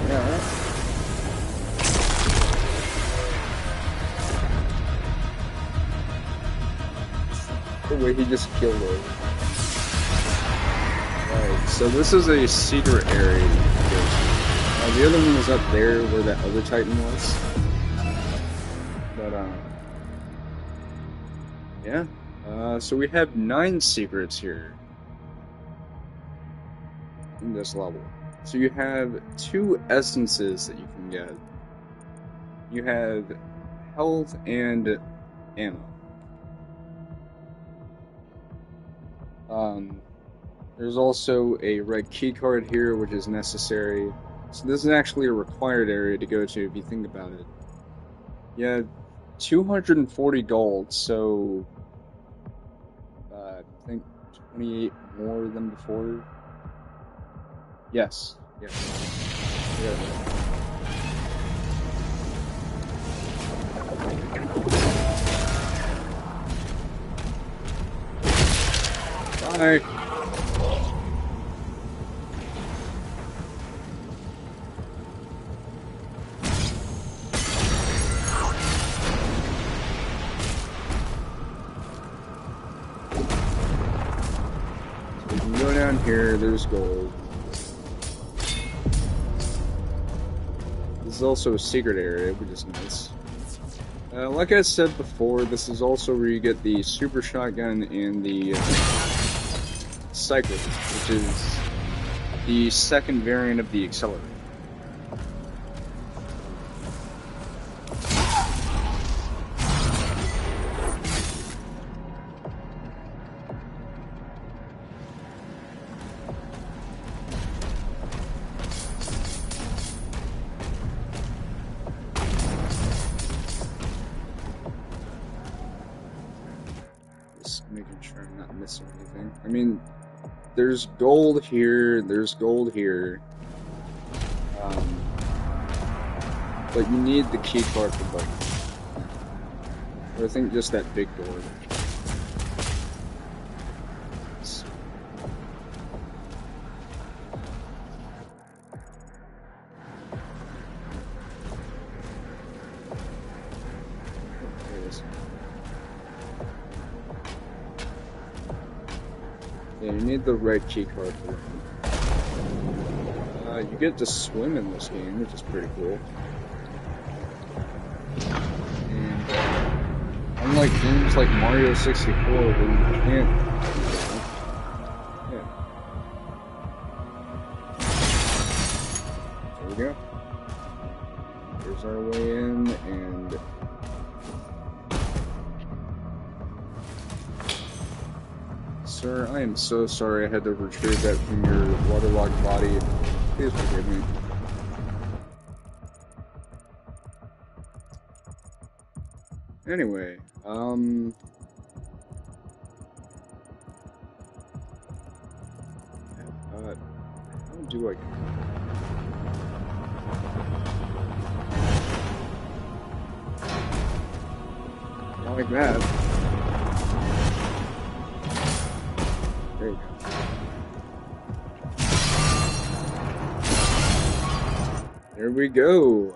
Yeah. The way he just killed her. Right, so this is a secret area. The other one was up there where that other Titan was. But, Yeah. So we have 9 secrets here in this level. So you have 2 essences that you can get. You have health and ammo. There's also a red keycard here, which is necessary. So this is actually a required area to go to if you think about it. You have 240 gold, so I think 28 more than before. Yes. Yeah. Bye. So we can go down here, there's gold. This is also a secret area, which is nice. Like I said before, this is also where you get the super shotgun and the cycle, which is the second variant of the accelerator. Making sure I'm not missing anything. I mean, there's gold here, there's gold here. But you need the key card for both. Or I think just that big door. Yeah, you need the red key card for it. You get to swim in this game, which is pretty cool. And unlike games like Mario 64, where you can't. Yeah. There we go. Here's our way in, and. Sir, I am so sorry I had to retrieve that from your waterlogged body. Please forgive me. Anyway, how do I... Not like that. There you go. There we go.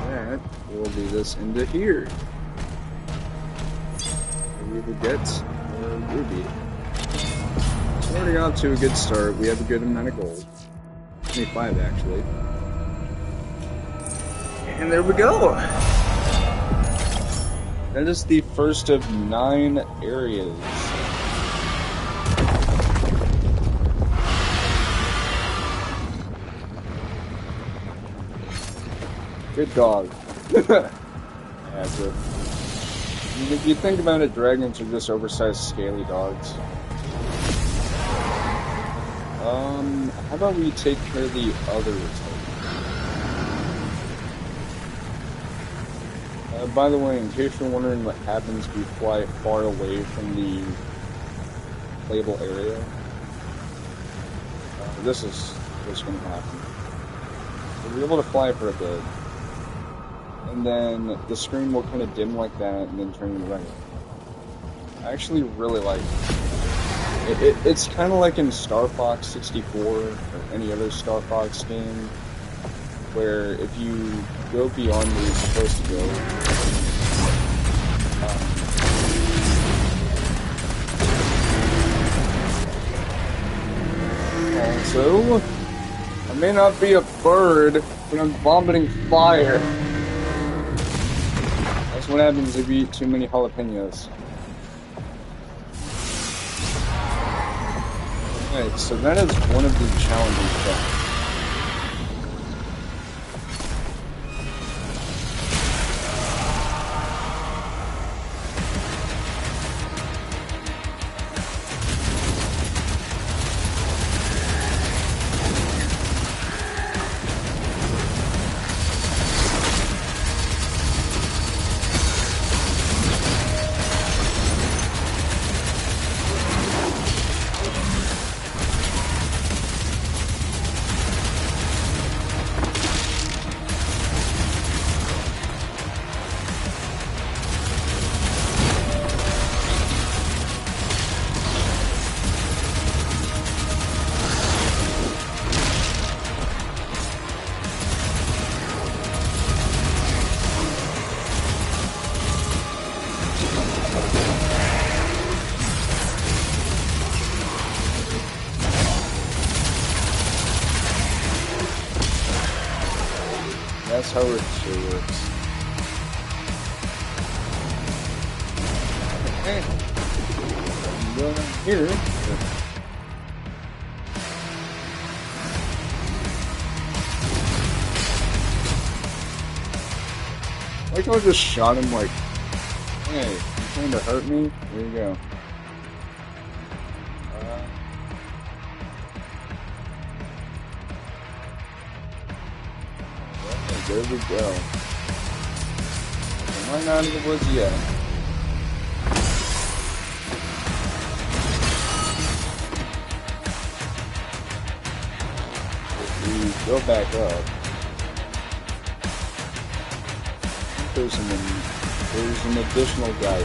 That will lead us into here. We will get our ruby. So already got to a good start. We have a good amount of gold. 25 actually. And there we go! That is the first of 9 areas. Good dog. That's it. If you think about it, dragons are just oversized, scaly dogs. How about we take care of the other type? By the way, in case you're wondering what happens if we fly far away from the playable area, this is what's going to happen. We'll be able to fly for a bit, and then the screen will kind of dim like that, and then turn to red. I actually really like it. It's kind of like in Star Fox 64 or any other Star Fox game, where if you go beyond where you're supposed to go, So, I may not be a bird, but I'm vomiting fire. That's what happens if you eat too many jalapenos. Alright, so that is one of the challenges done. That's how it sure works. Okay. I'm going here. Like I just shot him like, hey, you trying to hurt me? There you go. There we go. Am I not in the woods yet? If we go back up, there's an additional guy.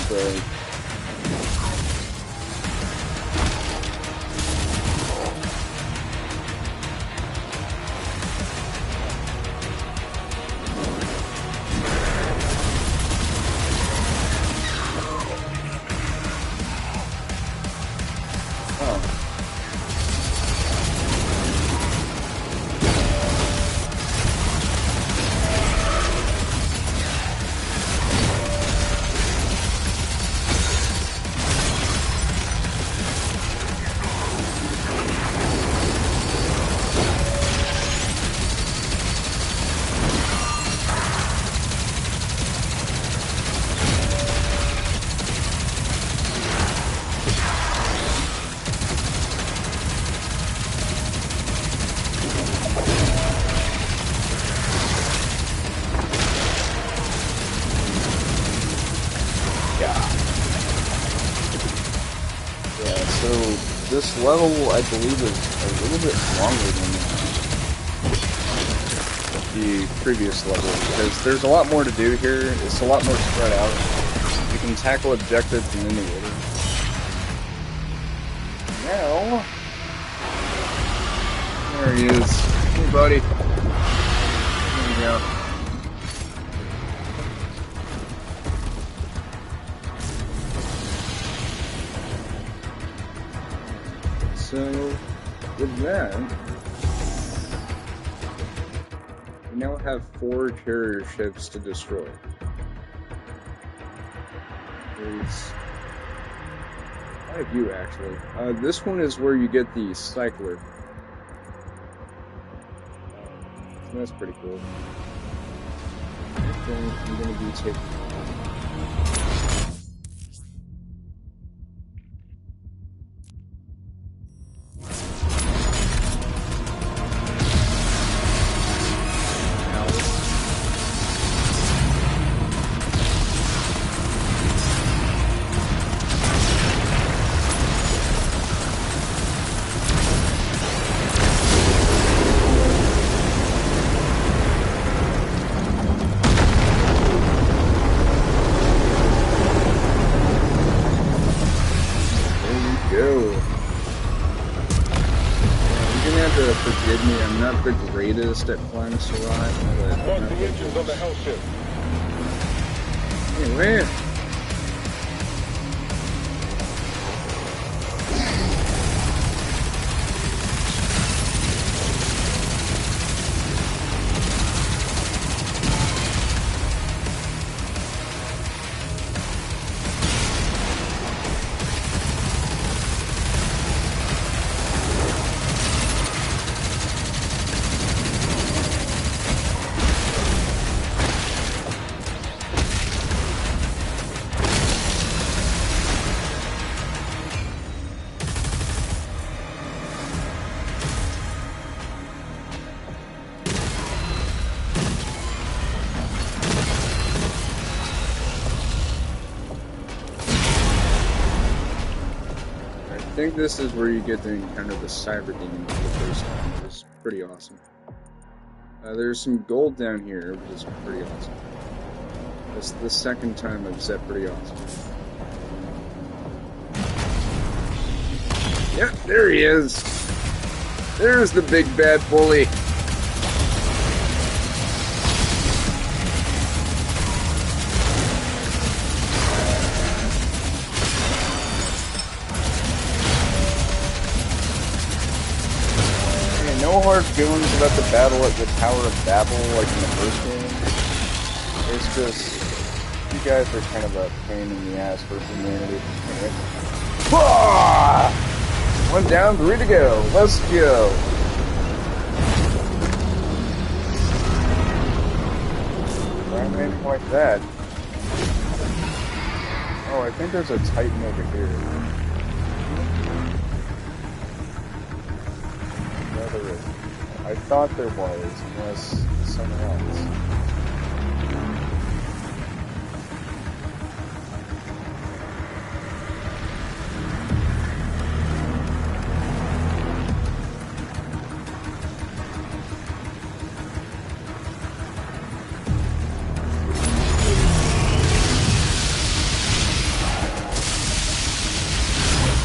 But this level, I believe, is a little bit longer than the previous level, because there's a lot more to do here. It's a lot more spread out. You can tackle objectives in any order. Now, there he is. Hey, buddy. There you go. So, with that, we now have 4 carrier ships to destroy. There's 5 you, actually. This one is where you get the cycler. So that's pretty cool. I think I'm going to be taking... Forgive me, I'm not the greatest at flying Sarai, but... Mark the engines on the hell ship. Anyway, think this is where you get to encounter the Cyber Demon for the first time, which is pretty awesome. There's some gold down here, which is pretty awesome. That's the second time I've said pretty awesome. Yep, there he is! There's the big bad bully! No hard feelings about the battle at the Tower of Babel like in the first game. It's just, you guys are kind of a pain in the ass for humanity. Anyway. 1 down, 3 to go. Let's go. Why am I aiming like that? Oh, I think there's a Titan over here. I thought there was, unless someone else.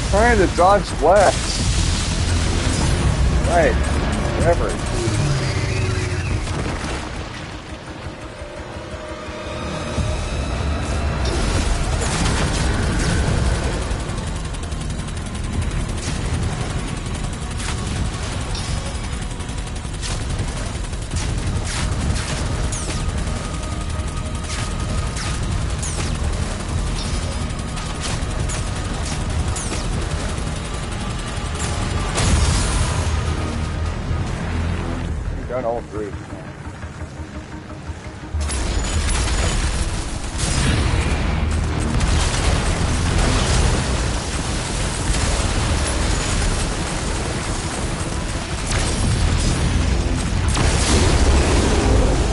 Trying to dodge blast. Right. Whatever. Got all 3.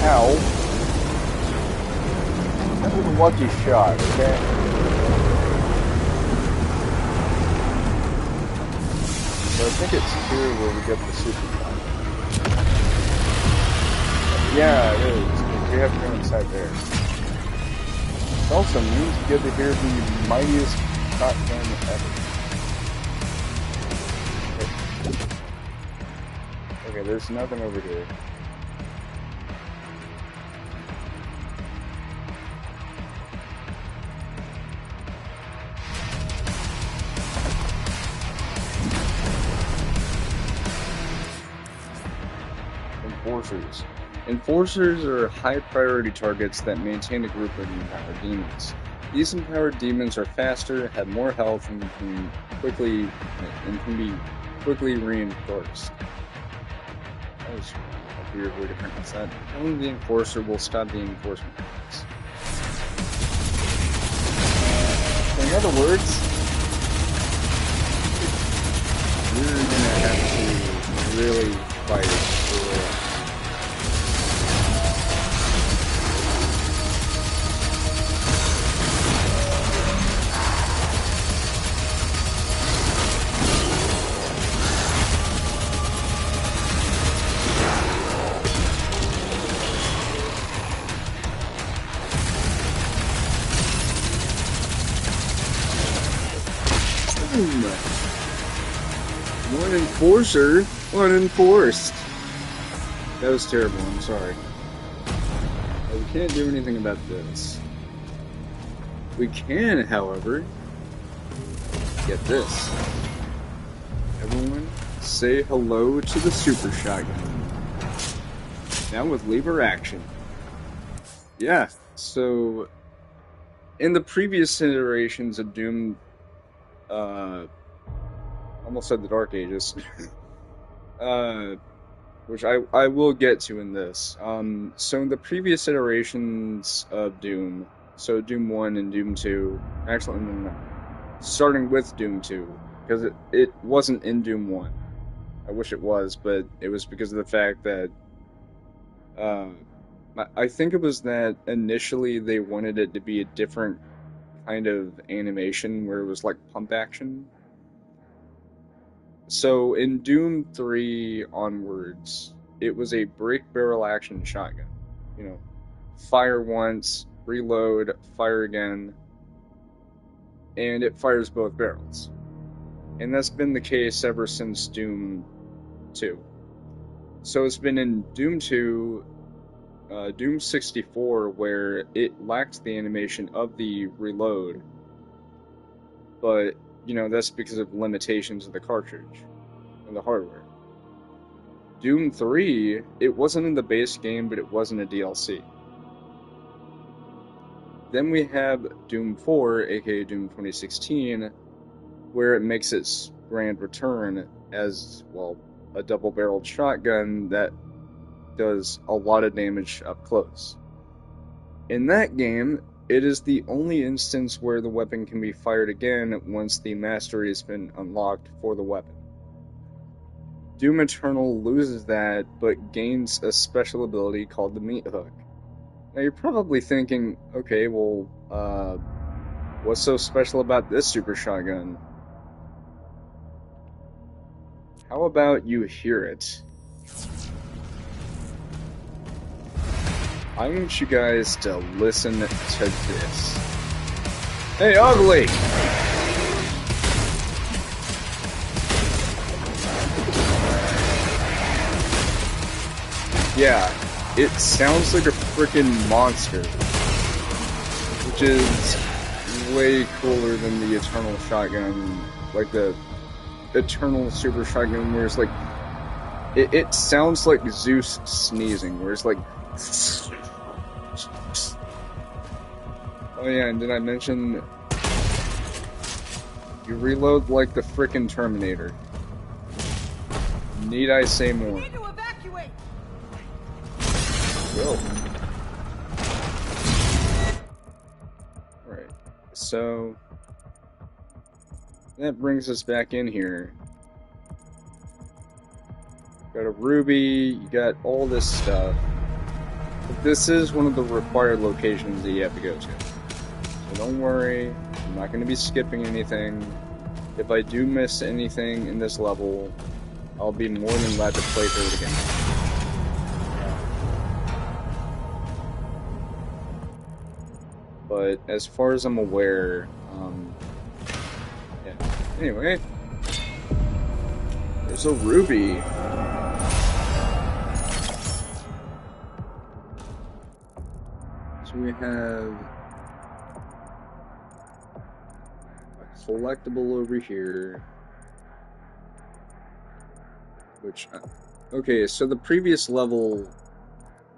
Ow. That was a lucky shot, okay? So I think it's here where we get the super shot. Yeah, it is. We have to go inside there. It also means you get to hear the mightiest shotgun ever. Okay, there's nothing over here. Enforcers. Enforcers are high-priority targets that maintain a group of empowered demons. These empowered demons are faster, have more health, and can be quickly reinforced. That was a weird way to pronounce that. Killing the Enforcer will stop the enforcement attacks. In other words, you're gonna have to really fight for real. One enforcer, unenforced. That was terrible, I'm sorry. But we can't do anything about this. We can, however, get this. Everyone, say hello to the super shotgun. Now with lever action. Yeah, so in the previous iterations of Doom, almost said the Dark Ages, which I will get to in this. So in the previous iterations of Doom, so Doom 1 and Doom 2, actually, no, starting with Doom 2, because it wasn't in Doom 1. I wish it was, but it was because of the fact that, I think it was that initially they wanted it to be a different kind of animation where it was like pump action. So in Doom 3 onwards, it was a break barrel action shotgun. You know, fire once, reload, fire again, and it fires both barrels. And that's been the case ever since Doom 2. So it's been in Doom 2, Doom 64, where it lacked the animation of the reload, but, you know, that's because of limitations of the cartridge and the hardware. Doom 3, it wasn't in the base game, but it was in a DLC. Then we have Doom 4, aka Doom 2016, where it makes its grand return as, well, a double-barreled shotgun that does a lot of damage up close. In that game, it is the only instance where the weapon can be fired again once the mastery has been unlocked for the weapon. Doom Eternal loses that, but gains a special ability called the Meat Hook. Now you're probably thinking, okay, well, what's so special about this super shotgun? How about you hear it? I want you guys to listen to this. Hey, Ugly! Yeah, it sounds like a freaking monster, which is way cooler than the Eternal shotgun, like the Eternal super shotgun, where it's like, it sounds like Zeus sneezing, where it's like, oh yeah, and did I mention, you reload like the frickin' Terminator. Need I say more? We need to evacuate! Well. Alright, so that brings us back in here. Got a ruby, you got all this stuff. But this is one of the required locations that you have to go to. So don't worry, I'm not going to be skipping anything. If I do miss anything in this level, I'll be more than glad to play through it again. But as far as I'm aware, yeah. Anyway, there's a ruby. So we have a collectible over here, which, okay, so the previous level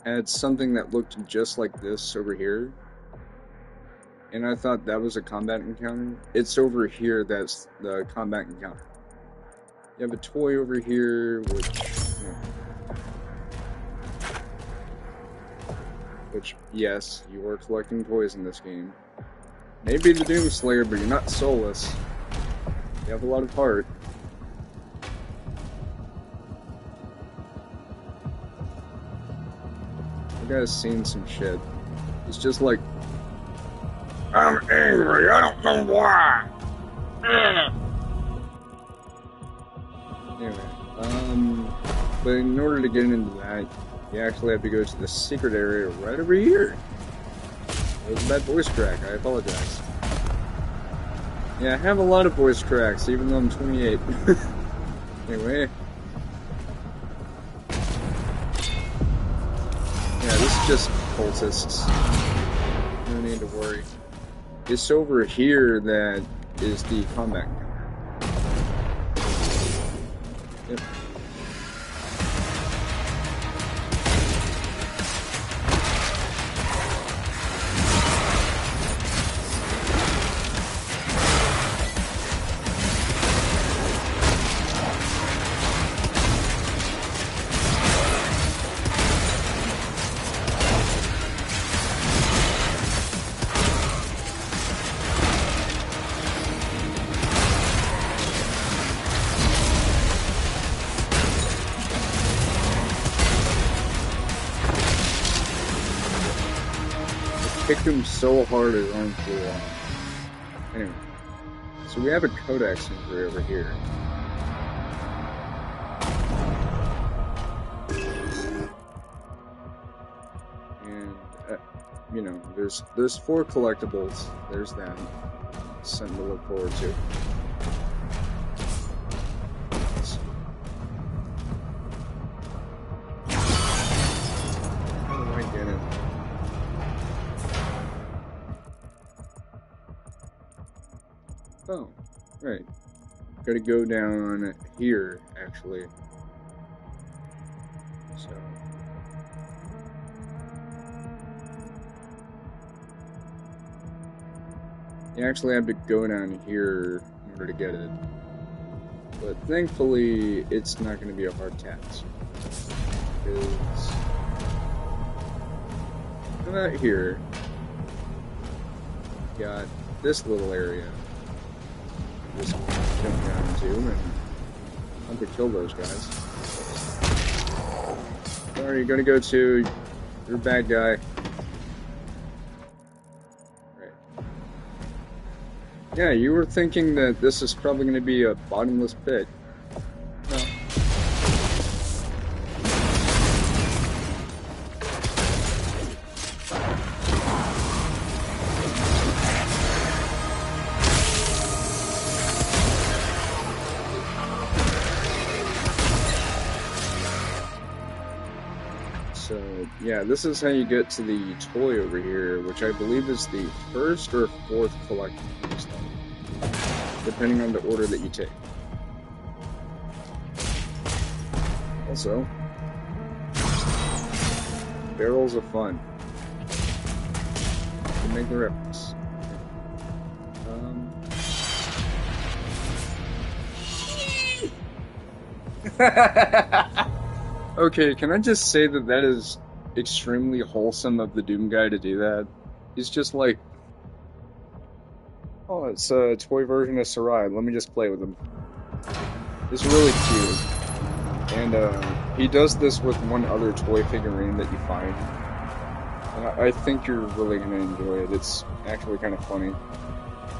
had something that looked just like this over here, and I thought that was a combat encounter. It's over here that's the combat encounter. You have a toy over here, which, yes, you are collecting toys in this game. Maybe the Doomslayer, but you're not soulless. You have a lot of heart. You guys seen some shit. It's just like, I'm angry, I don't know why. Anyway, but in order to get into that, you actually have to go to the secret area right over here. That was a bad voice crack, I apologize. Yeah, I have a lot of voice cracks, even though I'm 28. Anyway. Yeah, this is just cultists. No need to worry. It's over here that is the combat counter. Yep. Kicked him so hard his arm flew off. Anyway, so we have a codex inventory over here. you know, there's 4 collectibles. There's that. Something to look forward to. How do I get it? Oh, right. Gotta go down here, actually. So. You actually have to go down here in order to get it. But thankfully, it's not going to be a hard task. Because about here, got this little area. Just jump down to and I'm to kill those guys. Sorry, you're gonna go to. You're a bad guy. Yeah, you were thinking that this is probably going to be a bottomless pit. No. So, yeah, this is how you get to the toy over here, which I believe is the 1st or 4th collectible stuff, depending on the order that you take. Also, barrels of fun. To make the reference. Okay, can I just say that that is extremely wholesome of the Doom guy to do that? He's just like, oh, it's a toy version of Sarai, let me just play with him. It's really cute. And he does this with one other toy figurine that you find. And I think you're really going to enjoy it. It's actually kind of funny.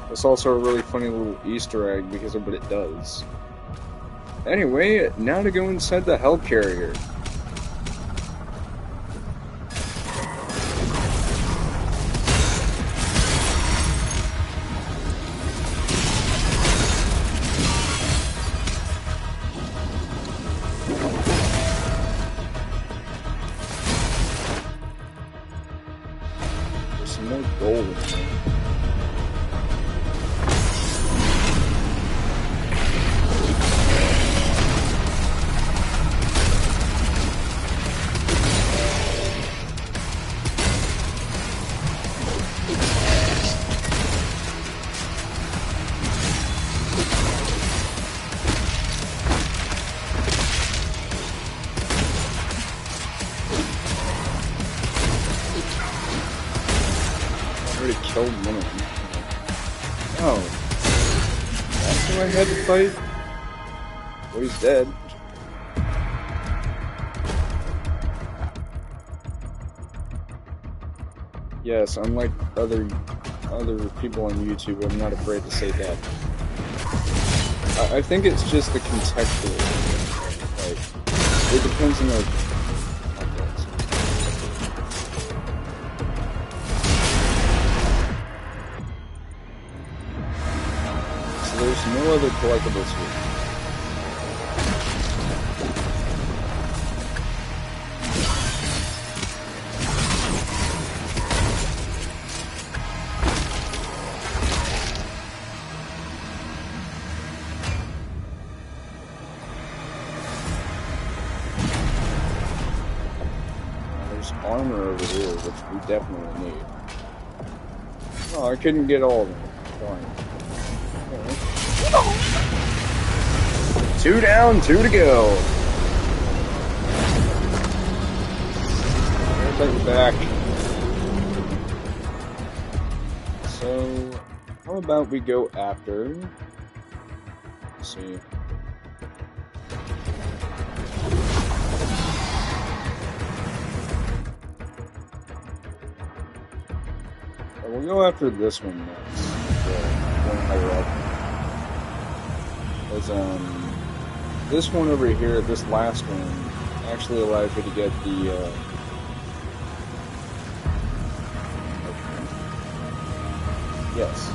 It's also a really funny little Easter egg because of what it does. Anyway, now to go inside the Hellcarrier. There's some more gold in there. Killed one of them. Oh. That's who I had to fight? Well, he's dead. Yes, unlike other people on YouTube, I'm not afraid to say that. I think it's just the contextual. Like, it depends on the context. There's no other collectibles here. There's armor over here, which we definitely need. Oh, I couldn't get all of them. Fine. 2 down, 2 to go. Take it back. So, how about we go after? Let's see. We'll go after this one next. One higher up. This one over here, this last one, actually allows you to get the Yes.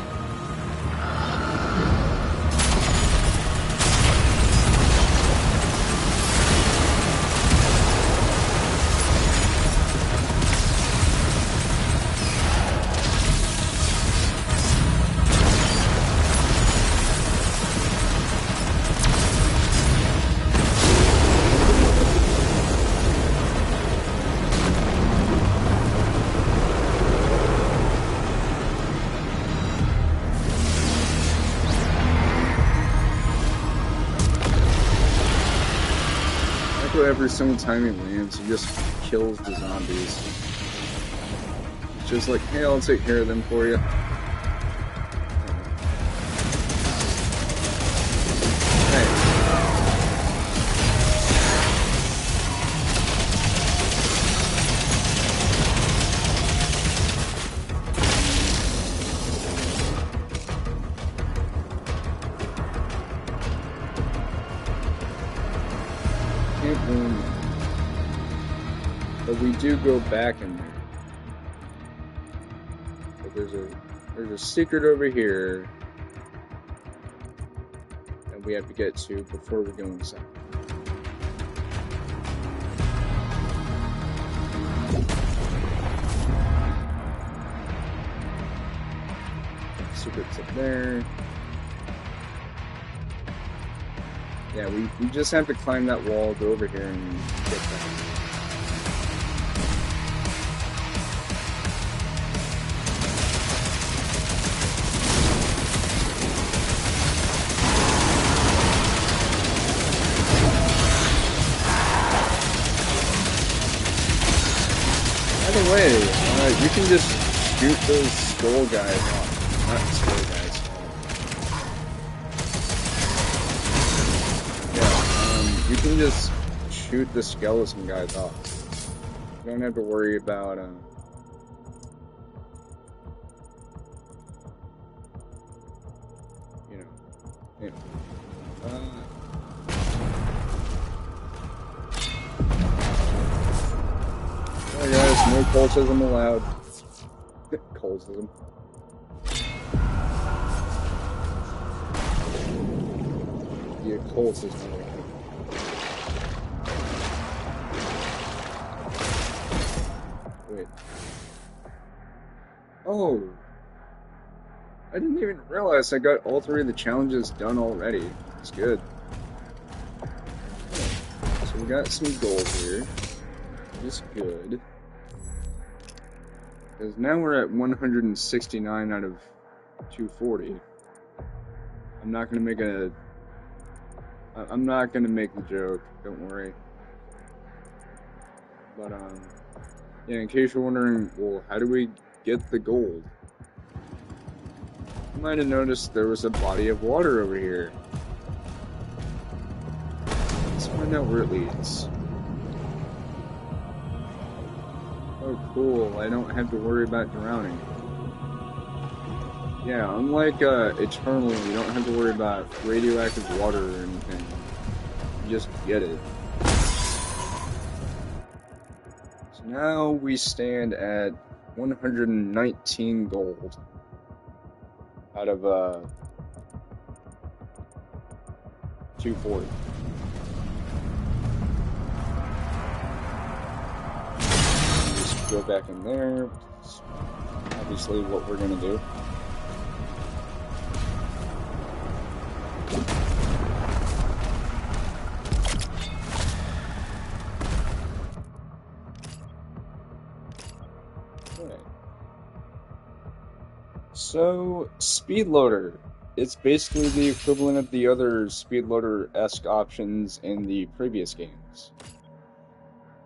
Every single time he lands, he just kills the zombies. It's just like, hey, I'll take care of them for you. But we do go back in there. But there's a secret over here that we have to get to before we go inside. Secret's up there. Yeah, we just have to climb that wall, go over here, and get that. By the way, you can just shoot those skull guys off. Not skull guys. Yeah, you can just shoot the skeleton guys off. You don't have to worry about, you know. Alright guys, no cultism allowed. Cultism. The occult is not allowed. Wait. Oh! I didn't even realize I got all 3 of the challenges done already. It's good. So we got some gold here. It's good. Because now we're at 169 out of 240. I'm not gonna make the joke, don't worry. But, yeah, in case you're wondering, well, how do we get the gold? You might have noticed there was a body of water over here. Let's find out where it leads. Oh, cool. I don't have to worry about drowning. Yeah, unlike Eternal, you don't have to worry about radioactive water or anything. You just get it. So now we stand at 119 gold out of 240. Go back in there. It's obviously what we're gonna do. Okay. So, speed loader. It's basically the equivalent of the other speed loader-esque options in the previous games.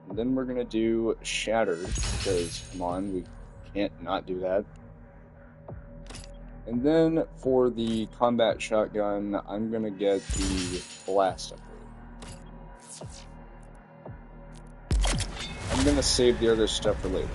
And then we're gonna do Shatter, because, come on, we can't not do that. And then, for the combat shotgun, I'm gonna get the blast upgrade. I'm gonna save the other stuff for later.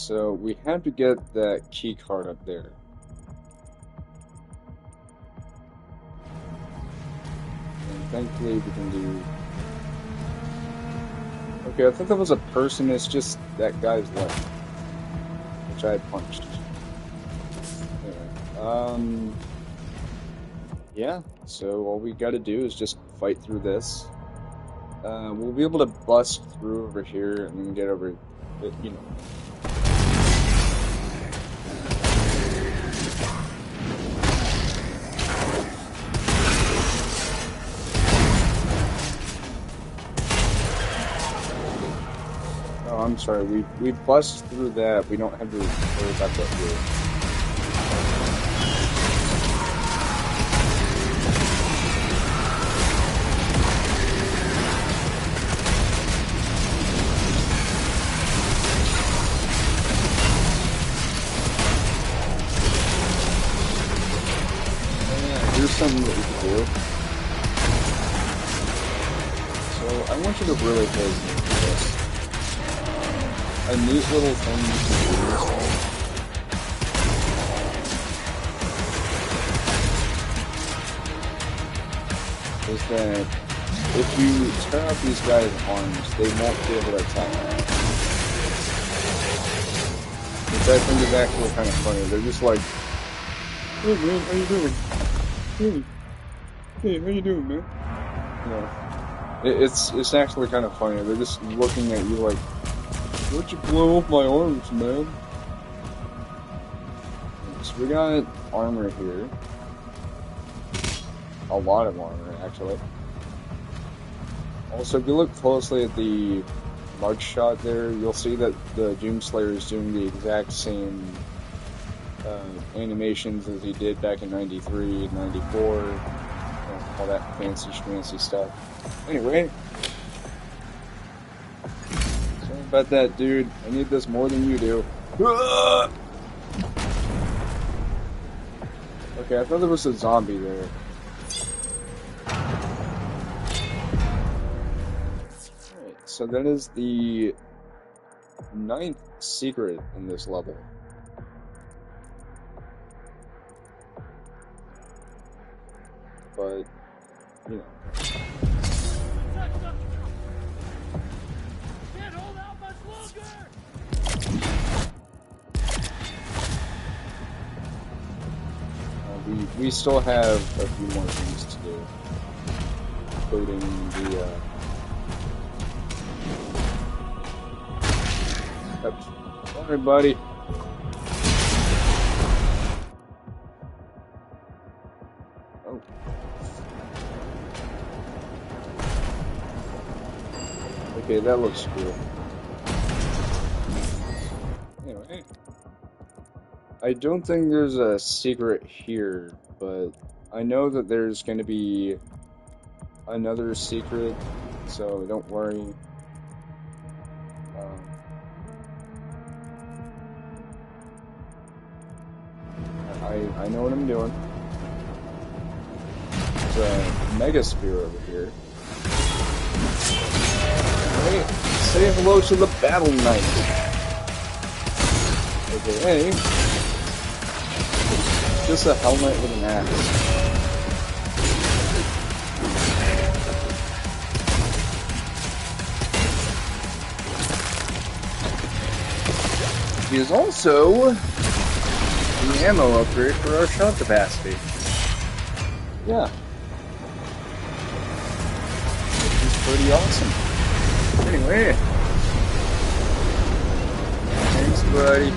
so we have to get that key card up there. And thankfully we can do... Okay, I thought that was a person, it's just that guy's leg, which I had punched. Anyway, yeah, so all we gotta do is just fight through this. We'll be able to bust through over here and then get over, you know. Oh, I'm sorry, we bust through that, we don't have to worry about that here. Something that we can do. So I want you to really pay attention to this. A neat little thing you can do is that if you tear out these guys' arms, they won't be able to attack. Which I think is actually kind of funny. They're just like, hey man, how you doing? Hey, how you doing, man? You know, it's actually kind of funny. They're just looking at you like, why'd you blow off my arms, man? So we got armor here. A lot of armor, actually. Also, if you look closely at the mug shot there, you'll see that the Doomslayer is doing the exact same animations as he did back in 93, 94, all that fancy schmancy stuff. Anyway, sorry about that, dude. I need this more than you do. Okay, I thought there was a zombie there. Alright, so that is the 9th secret in this level. But, you know. Can't hold out much longer. We still have a few more things to do, including the oops. Sorry, buddy. Oh. Okay, that looks cool. Anyway, I don't think there's a secret here, but I know that there's going to be another secret, so don't worry. I know what I'm doing. There's a megasphere over here. Hey, say hello to the Battle Knight. Okay, just a helmet with an axe. He is also the ammo upgrade for our shot capacity. Yeah. Which is pretty awesome. Anyway. Thanks, buddy.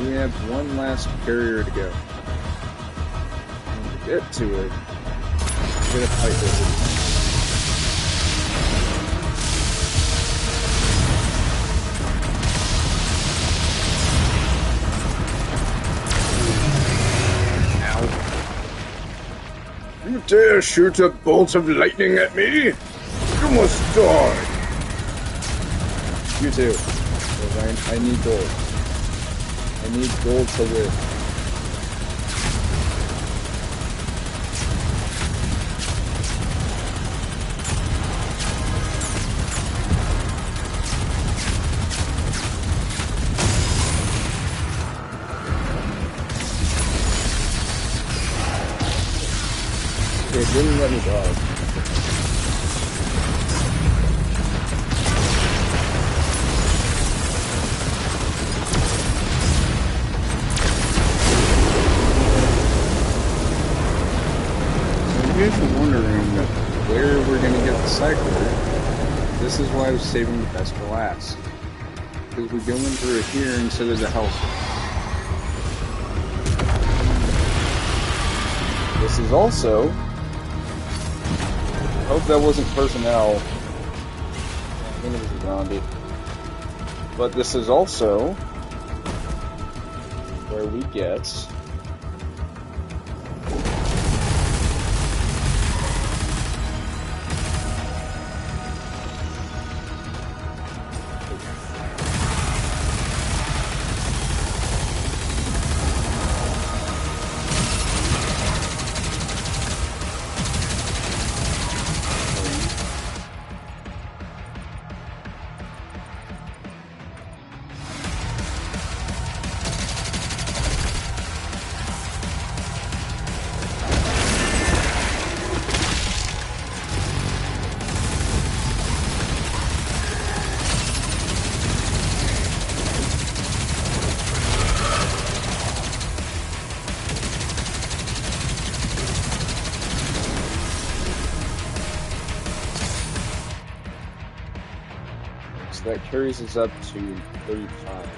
We have one last carrier to go. And to get to it, we're gonna fight this. Ow. You dare shoot a bolt of lightning at me? You must die! You too. Because I need gold. I need gold to live. Okay, it didn't let me dodge. If you're wondering where we're going to get the cycler, this is why I was saving the best for last. Because we go in through it here instead of the health. This is also... I hope that wasn't personnel. I think it was a zombie. But this is also where we get... That carries us up to 35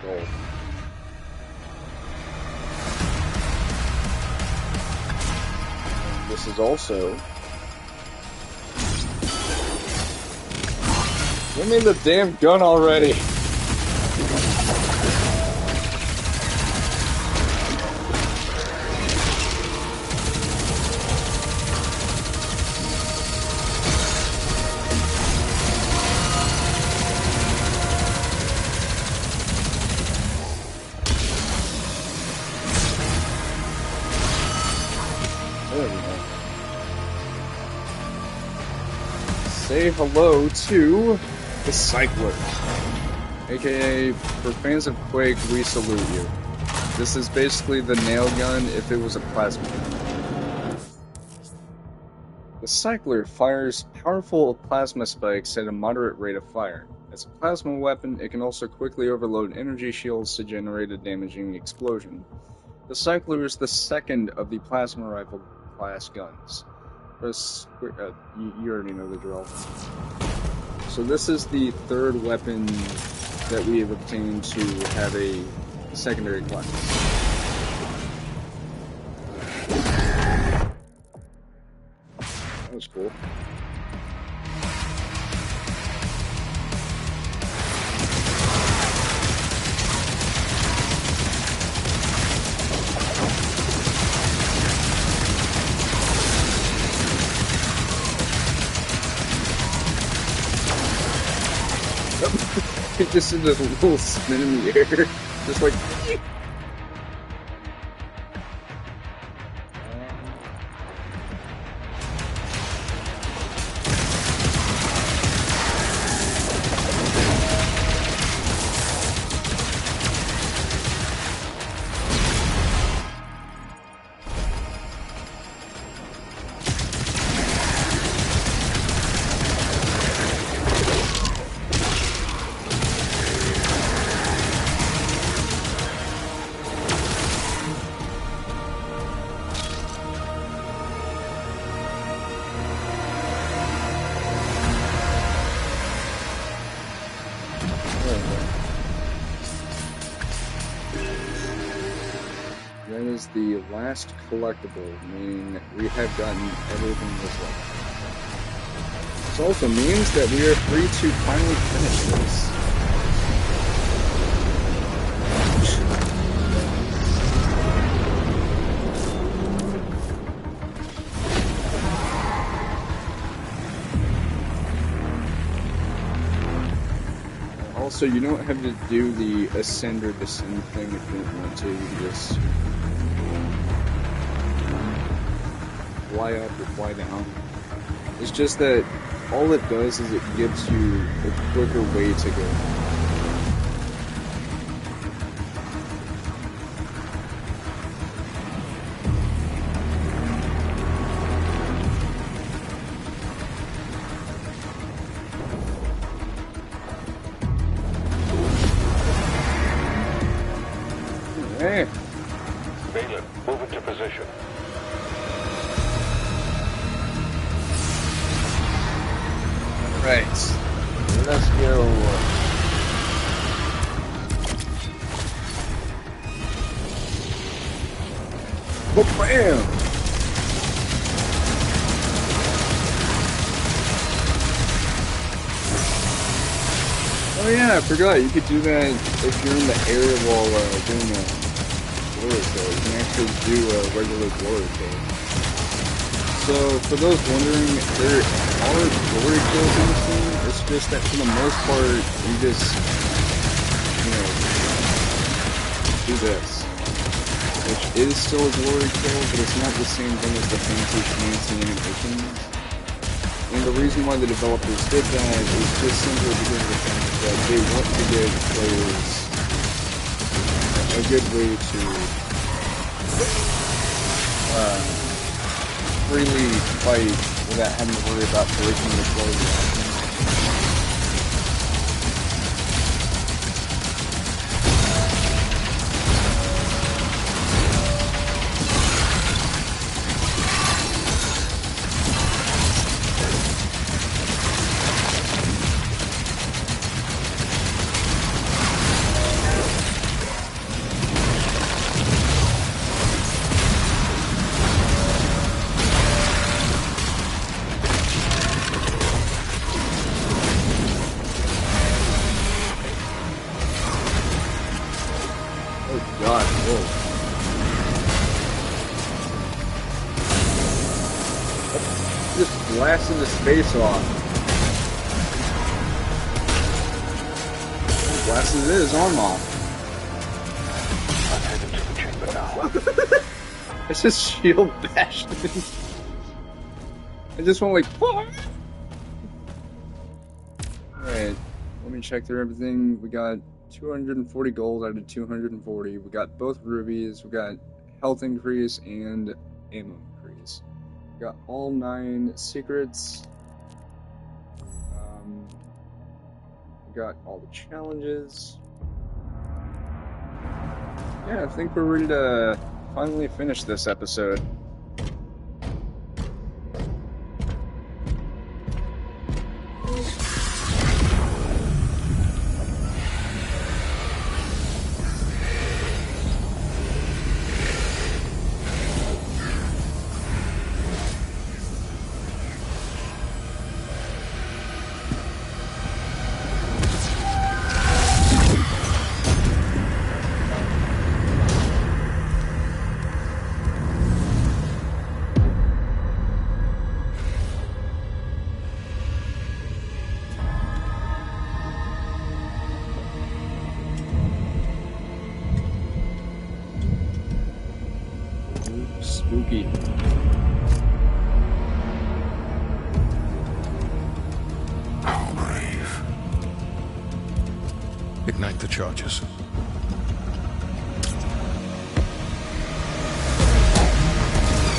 gold. This is also... Give me the damn gun already! Say hello to the Cycler, aka for fans of Quake, we salute you. This is basically the nail gun if it was a plasma gun. The Cycler fires powerful plasma spikes at a moderate rate of fire. As a plasma weapon, it can also quickly overload energy shields to generate a damaging explosion. The Cycler is the second of the plasma rifle class guns. You already know the drill. So this is the third weapon that we have obtained to have a secondary class. That was cool. It just did this little spin in the air, just like... That is the last collectible, meaning we have gotten everything this level. This also means that we are free to finally finish this. Also, you don't have to do the ascend or descend thing if you don't want to. You can just fly up or fly down. It's just that all it does is it gives you a quicker way to go. Bam! Oh yeah, I forgot. You could do that if you're in the area while doing a glory kill. You can actually do a regular glory kill. So, for those wondering, there are glory kills in this game. It's just that for the most part, you just, you know, do this. Which is still a glory kill, but it's not the same thing as the fancy animations. And the reason why the developers did that is just simply because of the fact that they want to give players a good way to freely fight without having to worry about breaking the flow. Blasting his face off. Blasting his arm off. I'm headed to the chamber now. It's just shield bashed. I just went like, fuck! Alright, let me check through everything. We got 240 gold out of 240. We got both rubies. We got health increase and ammo increase. Got all 9 secrets. We got all the challenges. Yeah, I think we're ready to finally finish this episode. Spooky. How brave. Ignite the charges. By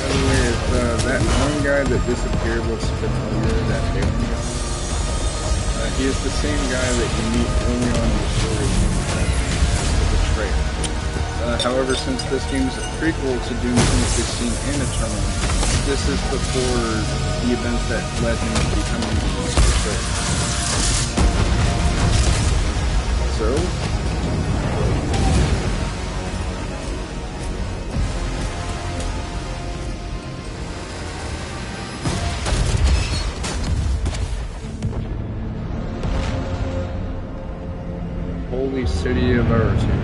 the way, if that one guy that disappeared looks familiar, that big guy, he is the same guy that you meet early on in the story as the betrayer. However, since this game is a prequel to Doom 2016 and Eternal, this is before the events that led him to becoming the betrayer. So, holy city of Aratum.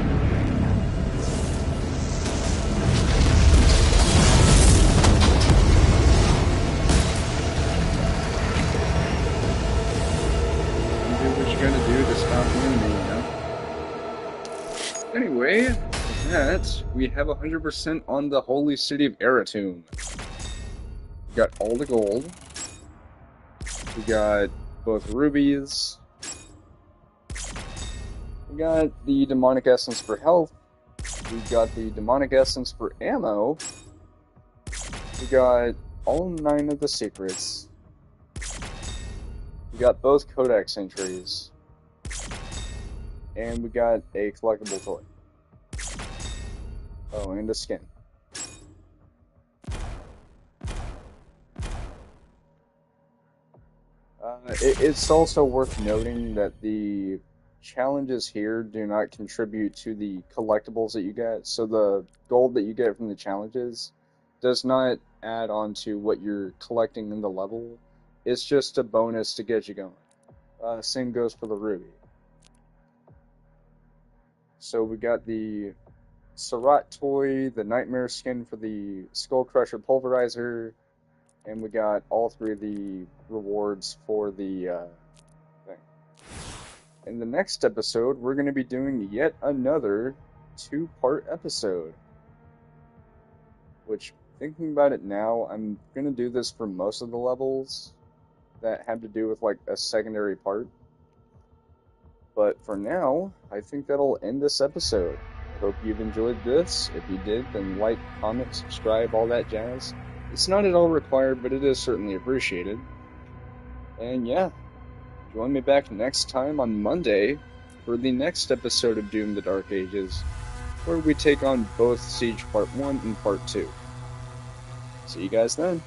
Anyway, with that, we have 100% on the holy city of Aratum. We got all the gold. We got both rubies. We got the demonic essence for health. We got the demonic essence for ammo. We got all 9 of the secrets. We got both codex entries. And we got a collectible toy. Oh, and a skin. It's also worth noting that the challenges here do not contribute to the collectibles that you get. So the gold that you get from the challenges does not add on to what you're collecting in the level. It's just a bonus to get you going. Same goes for the ruby. So we got the Sarat toy, the Nightmare skin for the Skull Crusher Pulverizer, and we got all three of the rewards for the thing. In the next episode, we're going to be doing yet another 2-part episode. Which, thinking about it now, I'm going to do this for most of the levels that have to do with, like, a secondary part. But for now, I think that'll end this episode. Hope you've enjoyed this. If you did, then like, comment, subscribe, all that jazz. It's not at all required, but it is certainly appreciated. And yeah, join me back next time on Monday for the next episode of Doom: The Dark Ages, where we take on both Siege Part 1 and Part 2. See you guys then.